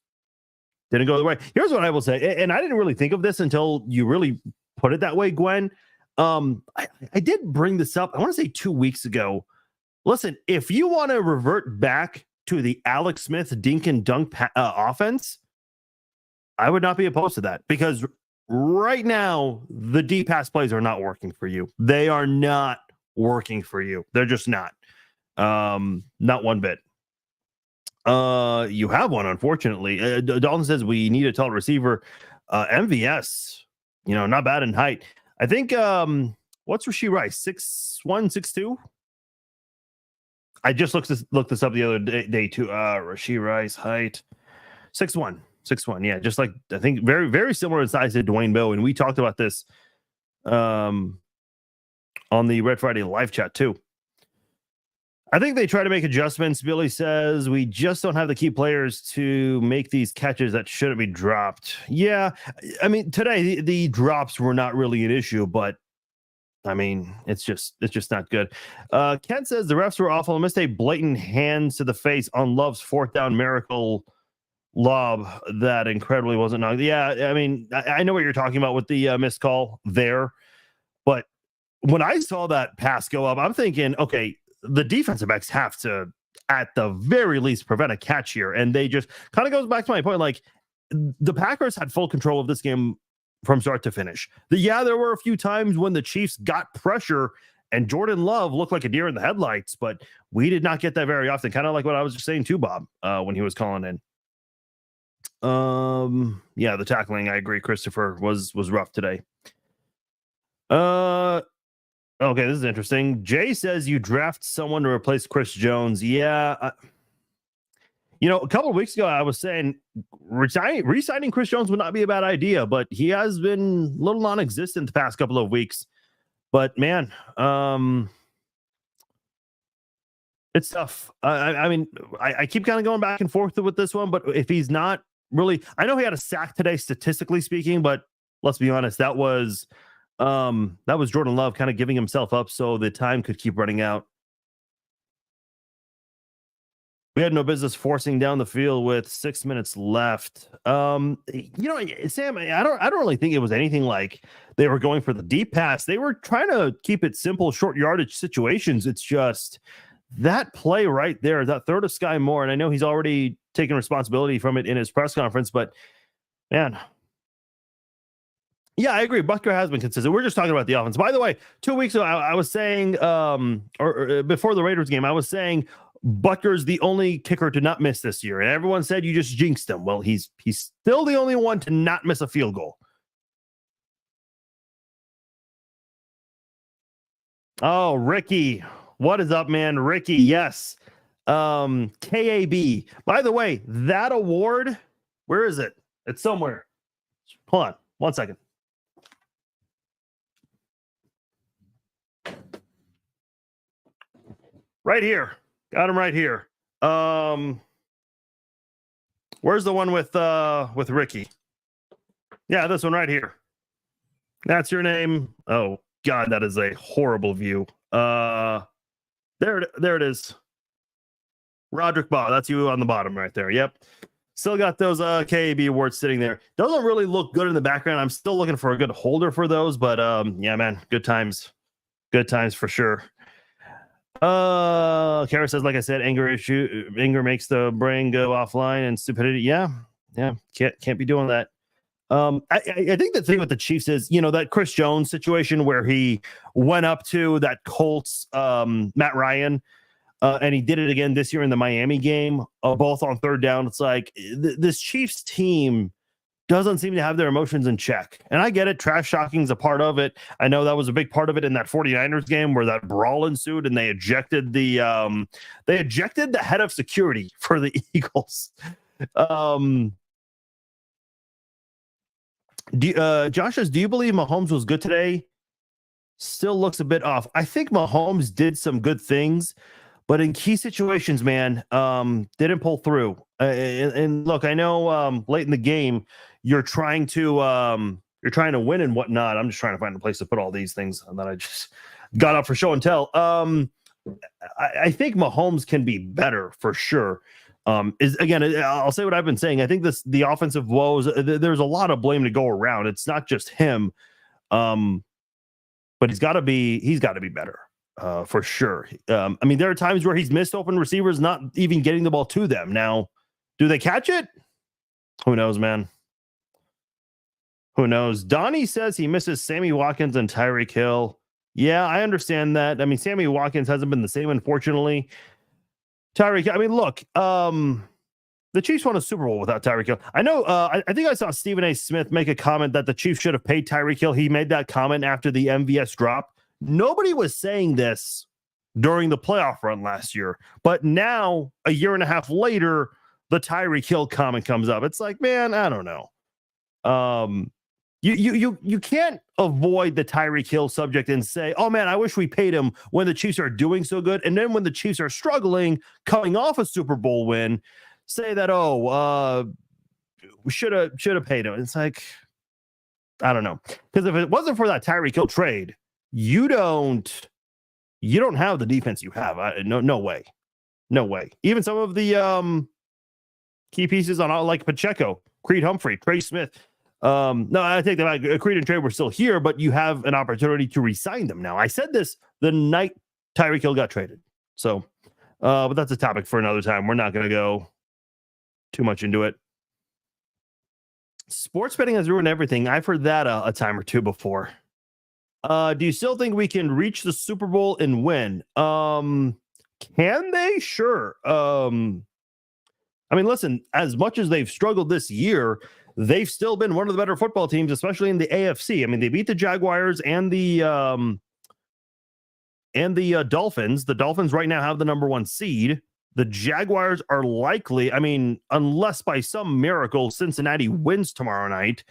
didn't go the way. Here's what I will say, and I didn't really think of this until you really put it that way, Gwen. I did bring this up, I want to say 2 weeks ago. Listen, if you want to revert back to the Alex Smith dink and dunk offense, I would not be opposed to that, because right now the deep pass plays are not working for you. They are not working for you. They're just not one bit. You have one, unfortunately. Dalton says we need a tall receiver. MVS, not bad in height. I think what's Rashee Rice? 6'1", 6'2"? I just looked this up the other day too. Rashee Rice height 6'1". 6'1", yeah, just like I think very, very similar in size to Dwayne Bowe, and we talked about this on the Red Friday live chat too. I think they try to make adjustments. Billy says we just don't have the key players to make these catches that shouldn't be dropped. Yeah, I mean today the drops were not really an issue, but I mean it's just not good. Ken says the refs were awful and missed a blatant hands to the face on Love's fourth down miracle lob that incredibly wasn't knocked. Yeah, I mean I know what you're talking about with the missed call there, but when I saw that pass go up, I'm thinking, okay, the defensive backs have to, at the very least, prevent a catch here. And they just kind of goes back to my point. Like, the Packers had full control of this game from start to finish. There were a few times when the Chiefs got pressure and Jordan Love looked like a deer in the headlights, but we did not get that very often. Kind of like what I was just saying too, Bob, when he was calling in. The tackling, I agree, Christopher, was rough today. Okay, this is interesting. Jay says you draft someone to replace Chris Jones. Yeah. A couple of weeks ago, I was saying re-signing Chris Jones would not be a bad idea, but he has been a little non-existent the past couple of weeks. But man, it's tough. I mean, I keep kind of going back and forth with this one, but if he's not really, I know he had a sack today, statistically speaking, but let's be honest, that was Jordan Love kind of giving himself up so the time could keep running out. We had no business forcing down the field with 6 minutes left. Sam, I don't really think it was anything like they were going for the deep pass. They were trying to keep it simple, short yardage situations. It's just that play right there, that throw to Sky Moore, and I know he's already taken responsibility from it in his press conference, but man. Yeah, I agree. Butker has been consistent. We're just talking about the offense. By the way, 2 weeks ago, I was saying, or before the Raiders game, I was saying Butker's the only kicker to not miss this year, and everyone said you just jinxed him. Well, he's still the only one to not miss a field goal. Oh, Ricky, what is up, man? Ricky, yes. KAB. By the way, that award, where is it? It's somewhere. Hold on, 1 second. Right here. Got him right here. Where's the one with Ricky? Yeah, this one right here. That's your name. Oh God, that is a horrible view. There it is. Roderick Baugh. That's you on the bottom right there. Yep. Still got those KAB awards sitting there. Doesn't really look good in the background. I'm still looking for a good holder for those, but yeah, man, good times. Good times for sure. Kara says, like I said, anger makes the brain go offline and stupidity. Yeah. Can't be doing that. I think the thing with the Chiefs is, that Chris Jones situation where he went up to that Colts Matt Ryan, and he did it again this year in the Miami game, both on third down. It's like this Chiefs team doesn't seem to have their emotions in check. And I get it. Trash talking is a part of it. I know that was a big part of it in that 49ers game where that brawl ensued and they ejected the head of security for the Eagles. Josh says, do you believe Mahomes was good today? Still looks a bit off. I think Mahomes did some good things, but in key situations, man, didn't pull through. And look, I know late in the game, you're trying to win and whatnot. I'm just trying to find a place to put all these things, and then I just got up for show and tell. I think Mahomes can be better for sure. I'll say what I've been saying. I think the offensive woes. There's a lot of blame to go around. It's not just him, but he's got to be better. For sure. There are times where he's missed open receivers, not even getting the ball to them. Now, do they catch it? Who knows, man? Who knows? Donnie says he misses Sammy Watkins and Tyreek Hill. Yeah, I understand that. Sammy Watkins hasn't been the same, unfortunately. Tyreek, look, the Chiefs won a Super Bowl without Tyreek Hill. I know, I think I saw Stephen A. Smith make a comment that the Chiefs should have paid Tyreek Hill. He made that comment after the MVS drop. Nobody was saying this during the playoff run last year, but now a year and a half later, the Tyreek Hill comment comes up. It's like, man, I don't know. You can't avoid the Tyreek Hill subject and say, oh man, I wish we paid him when the Chiefs are doing so good. And then when the Chiefs are struggling, coming off a Super Bowl win, say that, we should have paid him. It's like, I don't know. Because if it wasn't for that Tyreek Hill trade, you don't have the defense you have. No way. Even some of the key pieces on like Pacheco, Creed Humphrey, Trey Smith. No, I think that Creed and Trey were still here, but you have an opportunity to re-sign them now. I said this the night Tyreek Hill got traded. So, but that's a topic for another time. We're not going to go too much into it. Sports betting has ruined everything. I've heard that a time or two before. Do you still think we can reach the Super Bowl and win? Can they? Sure. Listen, as much as they've struggled this year, they've still been one of the better football teams, especially in the AFC. They beat the Jaguars and the Dolphins. The Dolphins right now have the number 1 seed. The Jaguars are likely, unless by some miracle Cincinnati wins tomorrow night,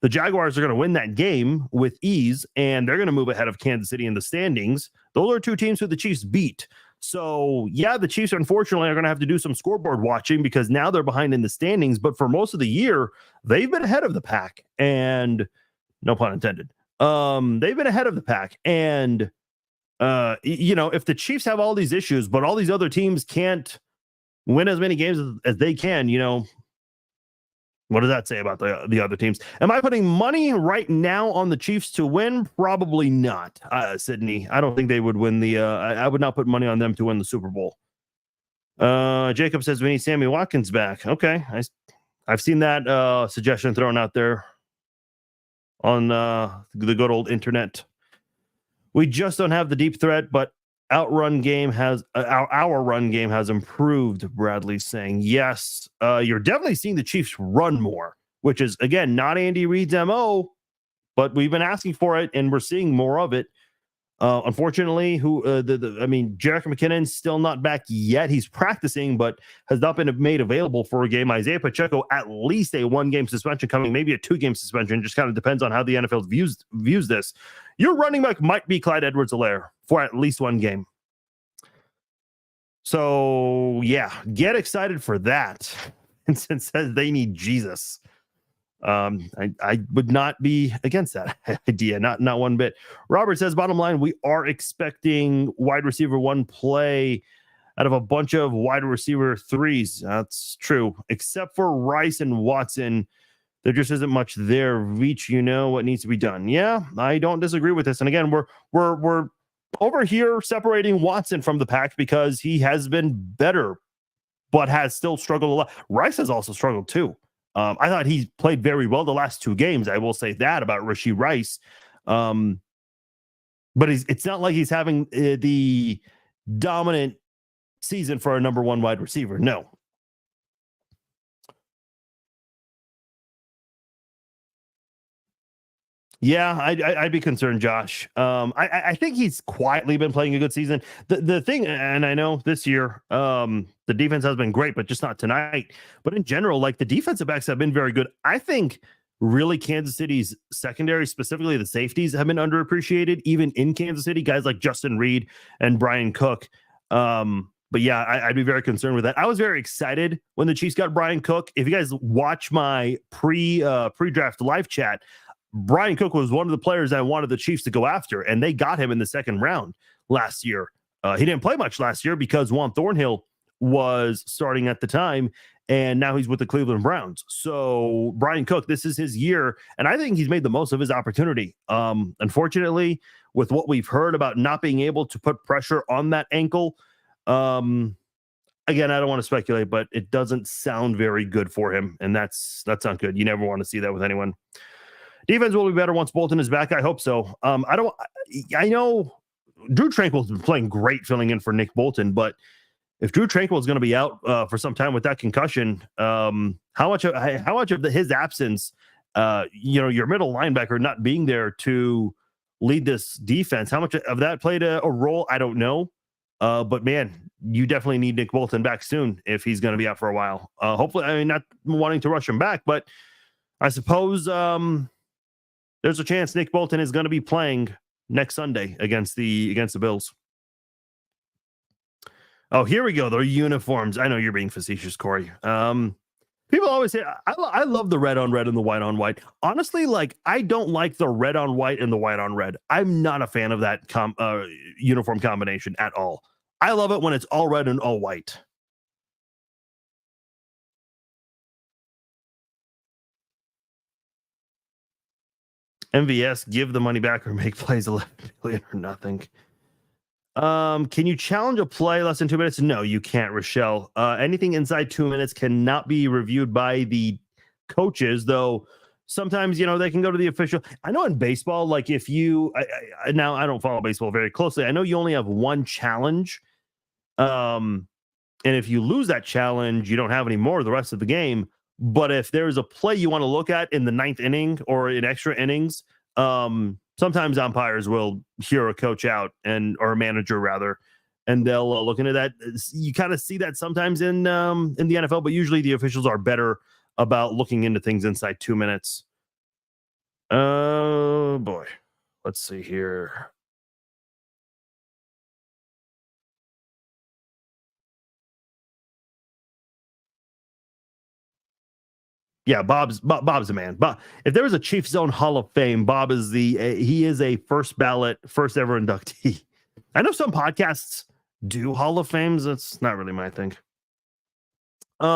the Jaguars are going to win that game with ease, and they're going to move ahead of Kansas City in the standings. Those are two teams who the Chiefs beat. So, yeah, the Chiefs, unfortunately, are going to have to do some scoreboard watching because now they're behind in the standings. But for most of the year, they've been ahead of the pack. And no pun intended. They've been ahead of the pack. And, if the Chiefs have all these issues, but all these other teams can't win as many games as they can, what does that say about the other teams? Am I putting money right now on the Chiefs to win? Probably not, Sydney. I don't think they would win I would not put money on them to win the Super Bowl. Jacob says we need Sammy Watkins back. Okay. I've seen that suggestion thrown out there on the good old internet. We just don't have the deep threat, but our run game has improved. Bradley's saying yes. You're definitely seeing the Chiefs run more, which is again not Andy Reid's MO, but we've been asking for it and we're seeing more of it. Unfortunately, Jerick McKinnon's still not back yet. He's practicing, but has not been made available for a game. Isaiah Pacheco, at least a 1-game suspension coming, maybe a 2-game suspension. Just kind of depends on how the NFL views this. Your running back might be Clyde Edwards-Helaire for at least 1 game. So, yeah, get excited for that. Vincent says they need Jesus. I would not be against that idea, not one bit. Robert says, bottom line, we are expecting wide receiver 1 play out of a bunch of wide receiver 3s. That's true, except for Rice and Watson. There just isn't much there. Reach, what needs to be done. Yeah, I don't disagree with this. And again, we're over here separating Watson from the pack because he has been better, but has still struggled a lot. Rice has also struggled too. I thought he played very well the last 2 games. I will say that about Rashee Rice. But it's not like he's having the dominant season for a number 1 wide receiver. No. Yeah, I'd be concerned, Josh. I think he's quietly been playing a good season. The thing, and I know this year, the defense has been great, but just not tonight. But in general, like the defensive backs have been very good. I think really Kansas City's secondary, specifically the safeties, have been underappreciated, even in Kansas City. Guys like Justin Reed and Brian Cook. But yeah, I'd be very concerned with that. I was very excited when the Chiefs got Brian Cook. If you guys watch my pre-draft live chat, Brian Cook was one of the players I wanted the Chiefs to go after, and they got him in the 2nd round last year. He didn't play much last year because Juan Thornhill was starting at the time, and now he's with the Cleveland Browns. So Brian Cook, this is his year, and I think he's made the most of his opportunity. Unfortunately, with what we've heard about not being able to put pressure on that ankle, again, I don't want to speculate, but it doesn't sound very good for him, and that's not good. You never want to see that with anyone. Defense will be better once Bolton is back. I hope so. I know Drew Tranquill's been playing great filling in for Nick Bolton, but if Drew Tranquill is going to be out for some time with that concussion, how much of his absence, your middle linebacker not being there to lead this defense, how much of that played a role? I don't know. But man, you definitely need Nick Bolton back soon if he's going to be out for a while. Hopefully, not wanting to rush him back, but I suppose there's a chance Nick Bolton is going to be playing next Sunday against the Bills. Oh, here we go. The uniforms. I know you're being facetious, Corey. People always say, I love the red on red and the white on white. Honestly, I don't like the red on white and the white on red. I'm not a fan of that uniform combination at all. I love it when it's all red and all white. MVS, give the money back or make plays 11 billion or nothing. Can you challenge a play less than 2 minutes? No, you can't, Rochelle. Anything inside 2 minutes cannot be reviewed by the coaches, though sometimes, they can go to the official. I know in baseball, if you now I don't follow baseball very closely. I know you only have 1 challenge. And if you lose that challenge, you don't have any more the rest of the game. But if there's a play you want to look at in the 9th inning or in extra innings, sometimes umpires will hear a coach out or a manager rather, and they'll look into that. You kind of see that sometimes in the NFL, but usually the officials are better about looking into things inside 2 minutes. Oh boy, let's see here. Yeah, Bob's a man. Bob, if there was a Chiefs Zone Hall of Fame, Bob is he is a first ballot, first ever inductee. I know some podcasts do Hall of Fames. That's not really my thing.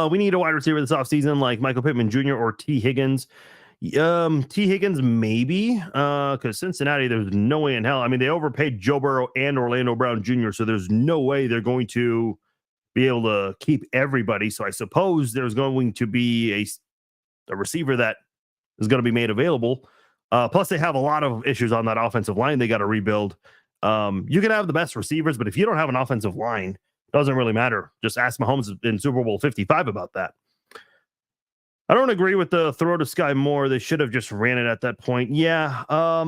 We need a wide receiver this offseason, like Michael Pittman Jr. or T. Higgins. T. Higgins, maybe, because Cincinnati, there's no way in hell. I mean, they overpaid Joe Burrow and Orlando Brown Jr., so there's no way they're going to be able to keep everybody. So I suppose there's going to be a receiver that is going to be made available. Plus, they have a lot of issues on that offensive line they got to rebuild. You can have the best receivers, but if you don't have an offensive line, it doesn't really matter. Just ask Mahomes in Super Bowl 55 about that. I don't agree with the throw to Sky Moore. They should have just ran it at that point. Yeah. I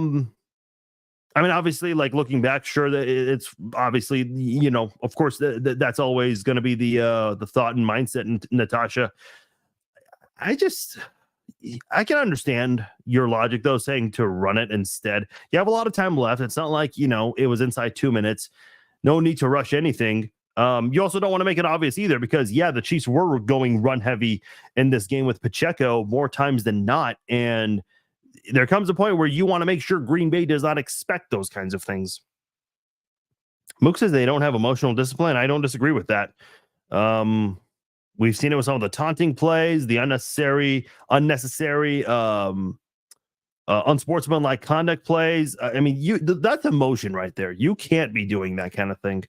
mean, obviously, like looking back, sure that it's obviously, you know, of course, that's always going to be the thought and mindset. And Natasha, I can understand your logic though, saying to run it instead. You have a lot of time left. It's not like, you know, it was inside 2 minutes. No need to rush anything. You also don't want to make it obvious either, because the Chiefs were going run heavy in this game with Pacheco more times than not. And there comes a point where you want to make sure Green Bay does not expect those kinds of things. Mook says they don't have emotional discipline. I don't disagree with that. We've seen it with some of the taunting plays, the unnecessary, unsportsmanlike conduct plays. I mean, that's emotion right there. You can't be doing that kind of thing.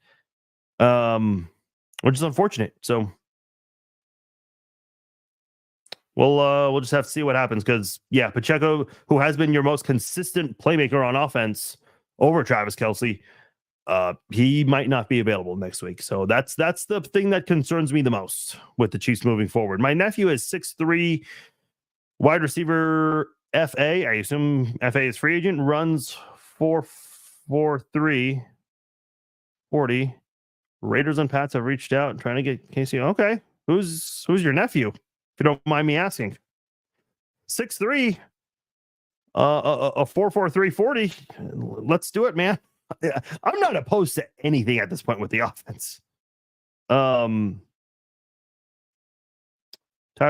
Which is unfortunate. So we'll just have to see what happens, because Pacheco, who has been your most consistent playmaker on offense over Travis Kelce, he might not be available next week. So that's the thing that concerns me the most with the Chiefs moving forward. My nephew is 6'3", wide receiver, FA. I assume FA is free agent, runs 4.43 40. Raiders and Pats have reached out and trying to get Casey. Okay. Who's your nephew? If you don't mind me asking. 6'3", a 4.43 40. Let's do it, man. I'm not opposed to anything at this point with the offense. Tired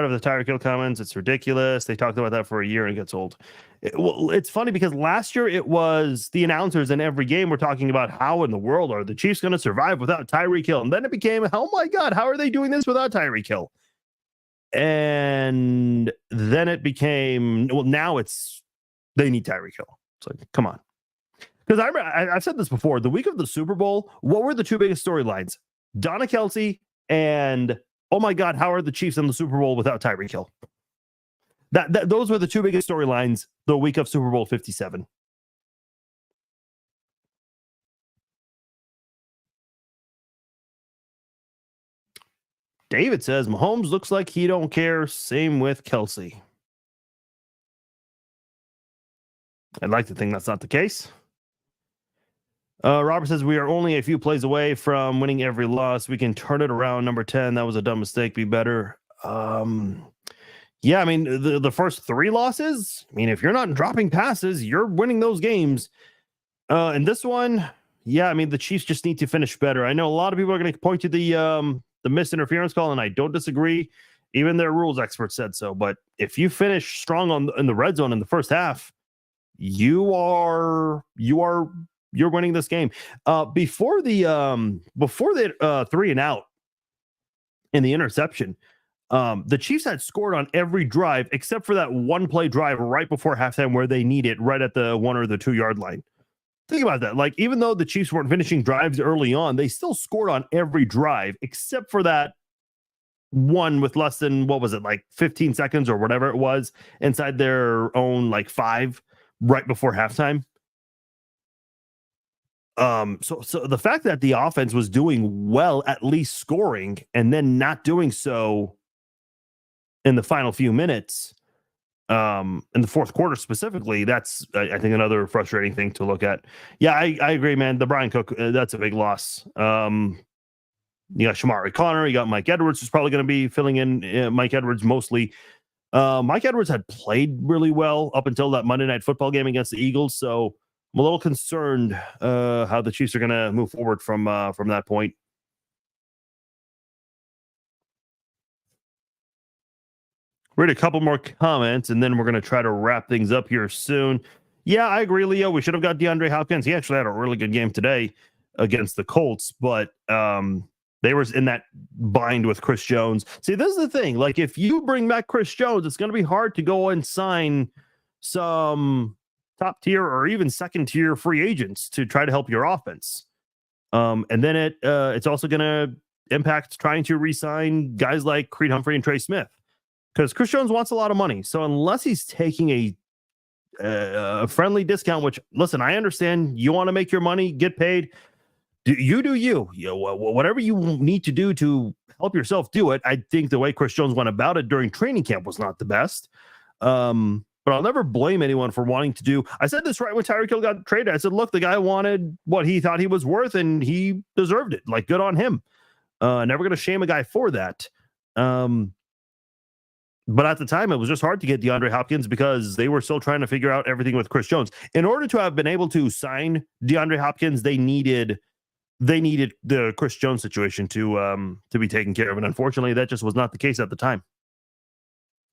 of the Tyreek Hill comments. It's ridiculous. They talked about that for a year and it gets old. It's funny because last year it was the announcers in every game were talking about how in the world are the Chiefs going to survive without Tyreek Hill. And then it became, oh my God, how are they doing this without Tyreek Hill? And then it became, well, now it's, they need Tyreek Hill. It's like, come on. Because I've said this before, the week of the Super Bowl, what were the two biggest storylines? Donna Kelce and, oh my God, how are the Chiefs in the Super Bowl without Tyreek Hill? Those were the two biggest storylines the week of Super Bowl 57. David says, Mahomes looks like he don't care. Same with Kelce. I'd like to think that's not the case. Robert says, we are only a few plays away from winning every loss. We can turn it around. Number 10, that was a dumb mistake. Be better. Yeah, I mean, the first three losses, I mean, if you're not dropping passes, you're winning those games. And this one, I mean, the Chiefs just need to finish better. I know a lot of people are going to point to the missed interference call, and I don't disagree. Even their rules experts said so. But if you finish strong in the red zone in the first half, you're winning this game. Before the 3 and out in the interception, the Chiefs had scored on every drive except for that one play drive right before halftime where they need it right at the 1 or the 2 yard line. Think about that. Like, even though the Chiefs weren't finishing drives early on, they still scored on every drive except for that one with less than, what was it, like 15 seconds or whatever it was inside their own like 5 right before halftime. So the fact that the offense was doing well, at least scoring, and then not doing so in the final few minutes, in the fourth quarter specifically, that's, I think, another frustrating thing to look at. Yeah, I agree, man. The Brian Cook, that's a big loss. You got Shamari Connor, you got Mike Edwards, who's probably going to be filling in Mike Edwards mostly. Mike Edwards had played really well up until that Monday Night Football game against the Eagles, so I'm a little concerned how the Chiefs are going to move forward from that point. Read a couple more comments, and then we're going to try to wrap things up here soon. Yeah, I agree, Leo. We should have got DeAndre Hopkins. He actually had a really good game today against the Colts, but They were in that bind with Chris Jones. See, this is the thing. Like, if you bring back Chris Jones, it's going to be hard to go and sign some top tier or even second tier free agents to try to help your offense. And then it's also going to impact trying to re-sign guys like Creed Humphrey and Trey Smith, because Chris Jones wants a lot of money. So unless he's taking a friendly discount, which, listen, I understand you want to make your money, get paid. Do you. Whatever you need to do to help yourself, do it. I think the way Chris Jones went about it during training camp was not the best. But I'll never blame anyone for wanting to do. I said this right when Tyreek Hill got traded. I said, look, the guy wanted what he thought he was worth, and he deserved it. Like, good on him. Never going to shame a guy for that. But at the time, it was just hard to get DeAndre Hopkins because they were still trying to figure out everything with Chris Jones. In order to have been able to sign DeAndre Hopkins, they needed the Chris Jones situation to be taken care of. And unfortunately, that just was not the case at the time.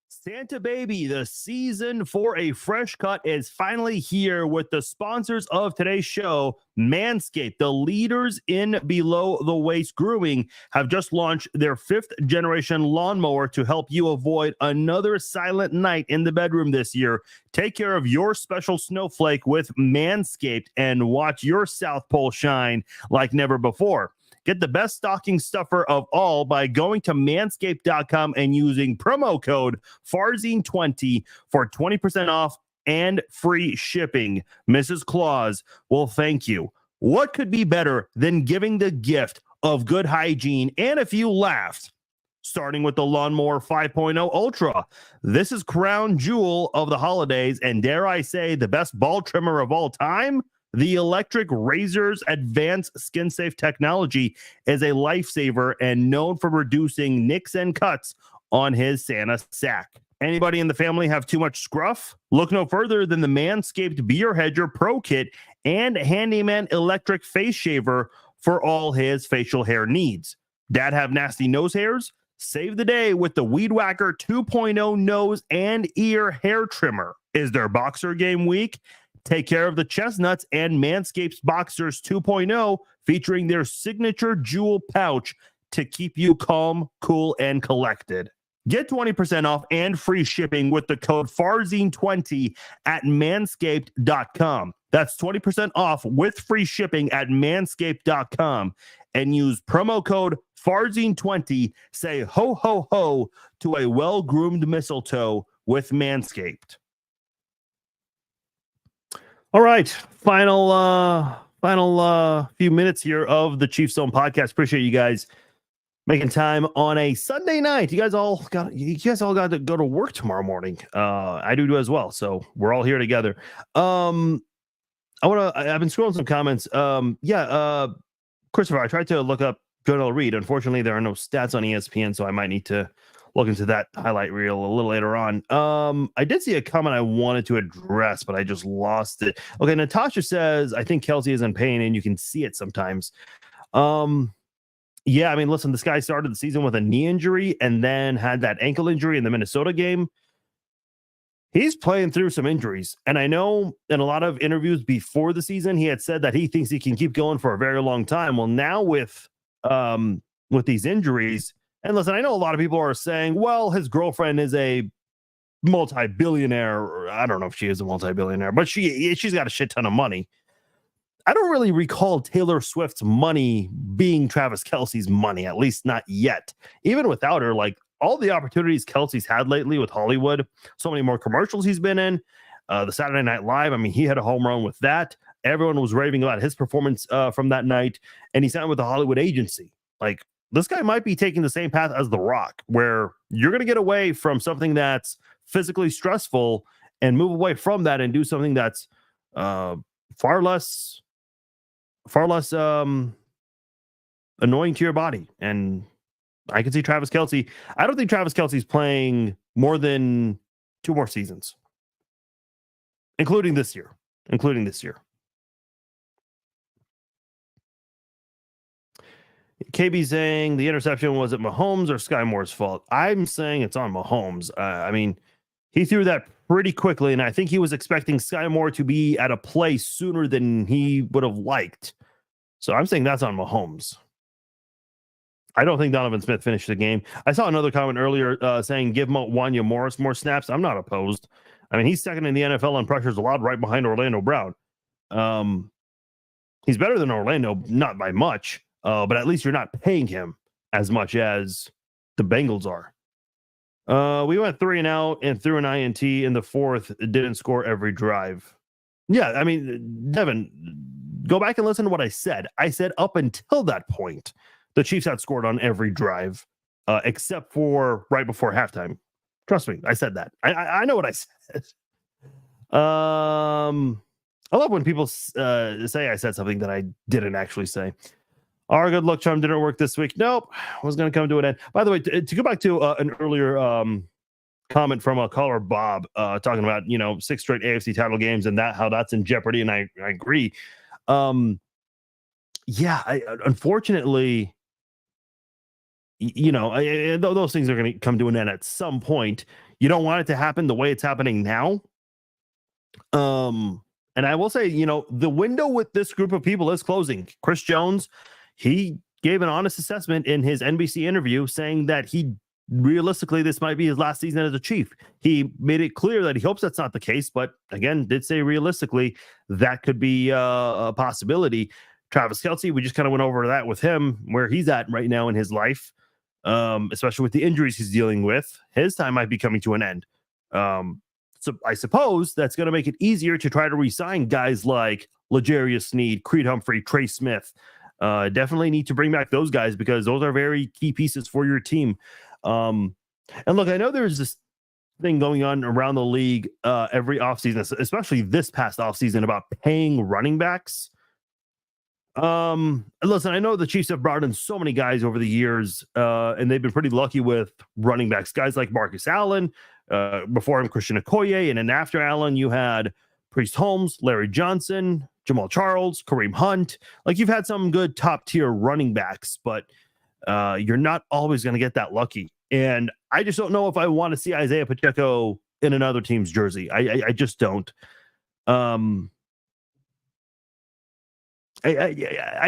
Santa Baby, the season for a fresh cut is finally here with the sponsors of today's show, Manscaped. The leaders in below the waist grooming have just launched their 5th generation lawnmower to help you avoid another silent night in the bedroom this year. Take care of your special snowflake with Manscaped and watch your South Pole shine like never before. Get the best stocking stuffer of all by going to manscaped.com and using promo code FARZINE20 for 20% off and free shipping. Mrs. Claus will thank you. What could be better than giving the gift of good hygiene and a few laughs? Starting with the Lawnmower 5.0 Ultra. This is crown jewel of the holidays, and dare I say, the best ball trimmer of all time. The electric razor's advanced skin-safe technology is a lifesaver and known for reducing nicks and cuts on his Santa sack. Anybody in the family have too much scruff? Look no further than the Manscaped Beard Hedger Pro Kit and Handyman Electric Face Shaver for all his facial hair needs. Dad have nasty nose hairs? Save the day with the Weed Whacker 2.0 nose and ear hair trimmer. Is there boxer game week? Take care of the chestnuts and Manscaped's Boxers 2.0, featuring their signature jewel pouch to keep you calm, cool, and collected. Get 20% off and free shipping with the code FARZINE20 at manscaped.com. That's 20% off with free shipping at manscaped.com. And use promo code FARZINE20. Say ho, ho, ho to a well-groomed mistletoe with Manscaped. All right, final few minutes here of the Chiefs Zone podcast. Appreciate you guys making time on a Sunday night. You guys all got to go to work tomorrow morning. I do as well, so we're all here together. I've been scrolling some comments. Christopher, I tried to look up Jonell Reed. Unfortunately, there are no stats on ESPN, so I might need to look into that highlight reel a little later on. I did see a comment I wanted to address, but I just lost it. Okay, Natasha says, I think Kelce is in pain, and you can see it sometimes. Yeah, I mean, listen, this guy started the season with a knee injury and then had that ankle injury in the Minnesota game. He's playing through some injuries. And I know in a lot of interviews before the season, he had said that he thinks he can keep going for a very long time. Well, now with these injuries, and listen, I know a lot of people are saying, well, his girlfriend is a multi-billionaire. Or I don't know if she is a multi-billionaire, but she's got a shit ton of money. I don't really recall Taylor Swift's money being Travis Kelce's money, at least not yet. Even without her, like all the opportunities Kelce's had lately with Hollywood, so many more commercials he's been in. The Saturday Night Live, I mean, he had a home run with that. Everyone was raving about his performance from that night, and he signed with a Hollywood agency. Like, this guy might be taking the same path as The Rock, where you're going to get away from something that's physically stressful and move away from that and do something that's far less annoying to your body. And I can see Travis Kelce. I don't think Travis Kelce's playing more than 2 more seasons, including this year. KB saying the interception was it Mahomes or Sky Moore's fault? I'm saying it's on Mahomes. I mean, he threw that pretty quickly, and I think he was expecting Sky Moore to be at a play sooner than he would have liked. So I'm saying that's on Mahomes. I don't think Donovan Smith finished the game. I saw another comment earlier saying give Wanya Morris more snaps. I'm not opposed. I mean, he's second in the NFL on pressures allowed, right behind Orlando Brown. He's better than Orlando, not by much, but at least you're not paying him as much as the Bengals are. We went 3 and out and threw an INT in the fourth. Didn't score every drive. Yeah, I mean, Devin, go back and listen to what I said. I said up until that point, the Chiefs had scored on every drive, except for right before halftime. Trust me, I said that. I know what I said. I love when people say I said something that I didn't actually say. Our good luck charm didn't work this week. Nope, was going to come to an end. By the way, to go back to an earlier comment from a caller, Bob, talking about 6 straight AFC title games and how that's in jeopardy, and I agree. Unfortunately, those things are going to come to an end at some point. You don't want it to happen the way it's happening now. And I will say, the window with this group of people is closing. Chris Jones, he gave an honest assessment in his NBC interview saying that realistically, this might be his last season as a Chief. He made it clear that he hopes that's not the case, but again, did say realistically that could be a possibility. Travis Kelce, we just kind of went over that with him, where he's at right now in his life, especially with the injuries he's dealing with. His time might be coming to an end. So I suppose that's going to make it easier to try to re-sign guys like L'Jarius Sneed, Creed Humphrey, Trey Smith. Definitely need to bring back those guys because those are very key pieces for your team. And look, I know there's this thing going on around the league every offseason, especially this past offseason, about paying running backs. Listen, I know the Chiefs have brought in so many guys over the years, and they've been pretty lucky with running backs. Guys like Marcus Allen, before him, Christian Okoye, and then after Allen, you had Priest Holmes, Larry Johnson, Jamal Charles, Kareem Hunt. Like, you've had some good top-tier running backs, but you're not always going to get that lucky. And I just don't know if I want to see Isaiah Pacheco in another team's jersey. I just don't. I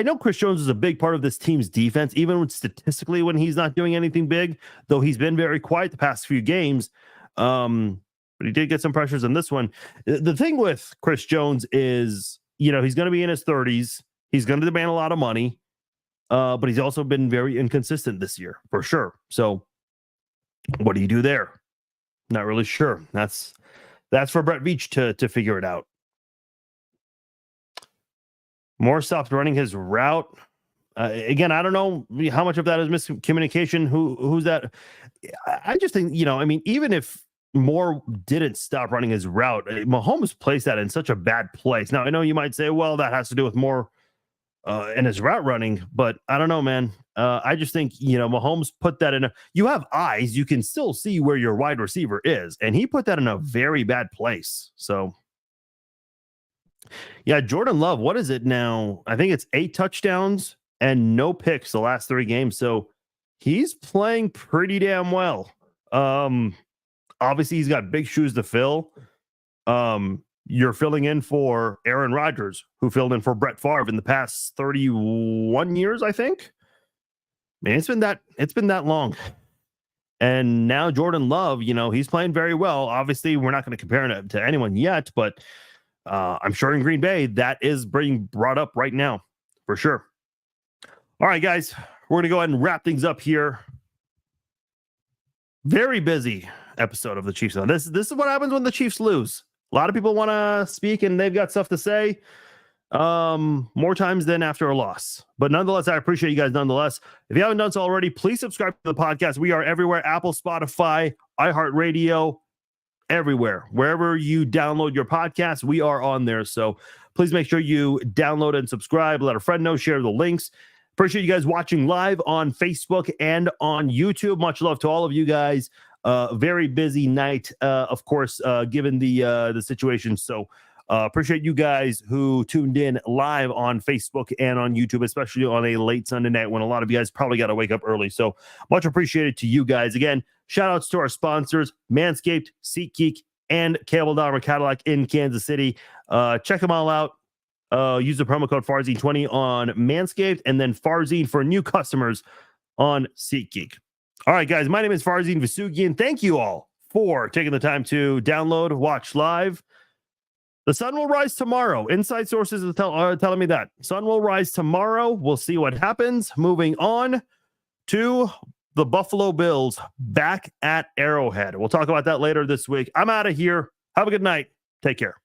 know Chris Jones is a big part of this team's defense, even statistically when he's not doing anything big, though he's been very quiet the past few games. But he did get some pressures in this one. The thing with Chris Jones is, he's going to be in his 30s. He's going to demand a lot of money, but he's also been very inconsistent this year, for sure. So what do you do there? Not really sure. That's for Brett Veach to figure it out. Moore stopped running his route. Again, I don't know how much of that is miscommunication. Who's that? I just think, even if Moore didn't stop running his route, Mahomes placed that in such a bad place. Now, I know you might say, well, that has to do with Moore and his route running, but I don't know, man. I just think, Mahomes put that in you have eyes, you can still see where your wide receiver is, and he put that in a very bad place. So, yeah, Jordan Love, what is it now? I think it's 8 touchdowns and no picks the last 3 games. So he's playing pretty damn well. Obviously, he's got big shoes to fill. You're filling in for Aaron Rodgers, who filled in for Brett Favre in the past 31 years, I think. Man, it's been that long. And now Jordan Love, he's playing very well. Obviously, we're not going to compare him to anyone yet, but I'm sure in Green Bay, that is being brought up right now, for sure. All right, guys, we're going to go ahead and wrap things up here. Very busy episode of the Chiefs. This is what happens when the Chiefs lose. A lot of people want to speak, and they've got stuff to say more times than after a loss. But nonetheless, I appreciate you guys nonetheless. If you haven't done so already, please subscribe to the podcast. We are everywhere: Apple, Spotify, iHeartRadio, everywhere. Wherever you download your podcast, we are on there. So please make sure you download and subscribe. Let a friend know. Share the links. Appreciate you guys watching live on Facebook and on YouTube. Much love to all of you guys. Very busy night, of course, given the situation. So appreciate you guys who tuned in live on Facebook and on YouTube, especially on a late Sunday night when a lot of you guys probably got to wake up early. So much appreciated to you guys. Again, shout outs to our sponsors, Manscaped, SeatGeek, and Cable Dollar Cadillac in Kansas City. Check them all out. Use the promo code Farzine20 on Manscaped, and then Farzine for new customers on SeatGeek. All right, guys, my name is Farzin Vasugian. Thank you all for taking the time to download, watch live. The sun will rise tomorrow. Inside sources are telling me that. Sun will rise tomorrow. We'll see what happens. Moving on to the Buffalo Bills back at Arrowhead. We'll talk about that later this week. I'm out of here. Have a good night. Take care.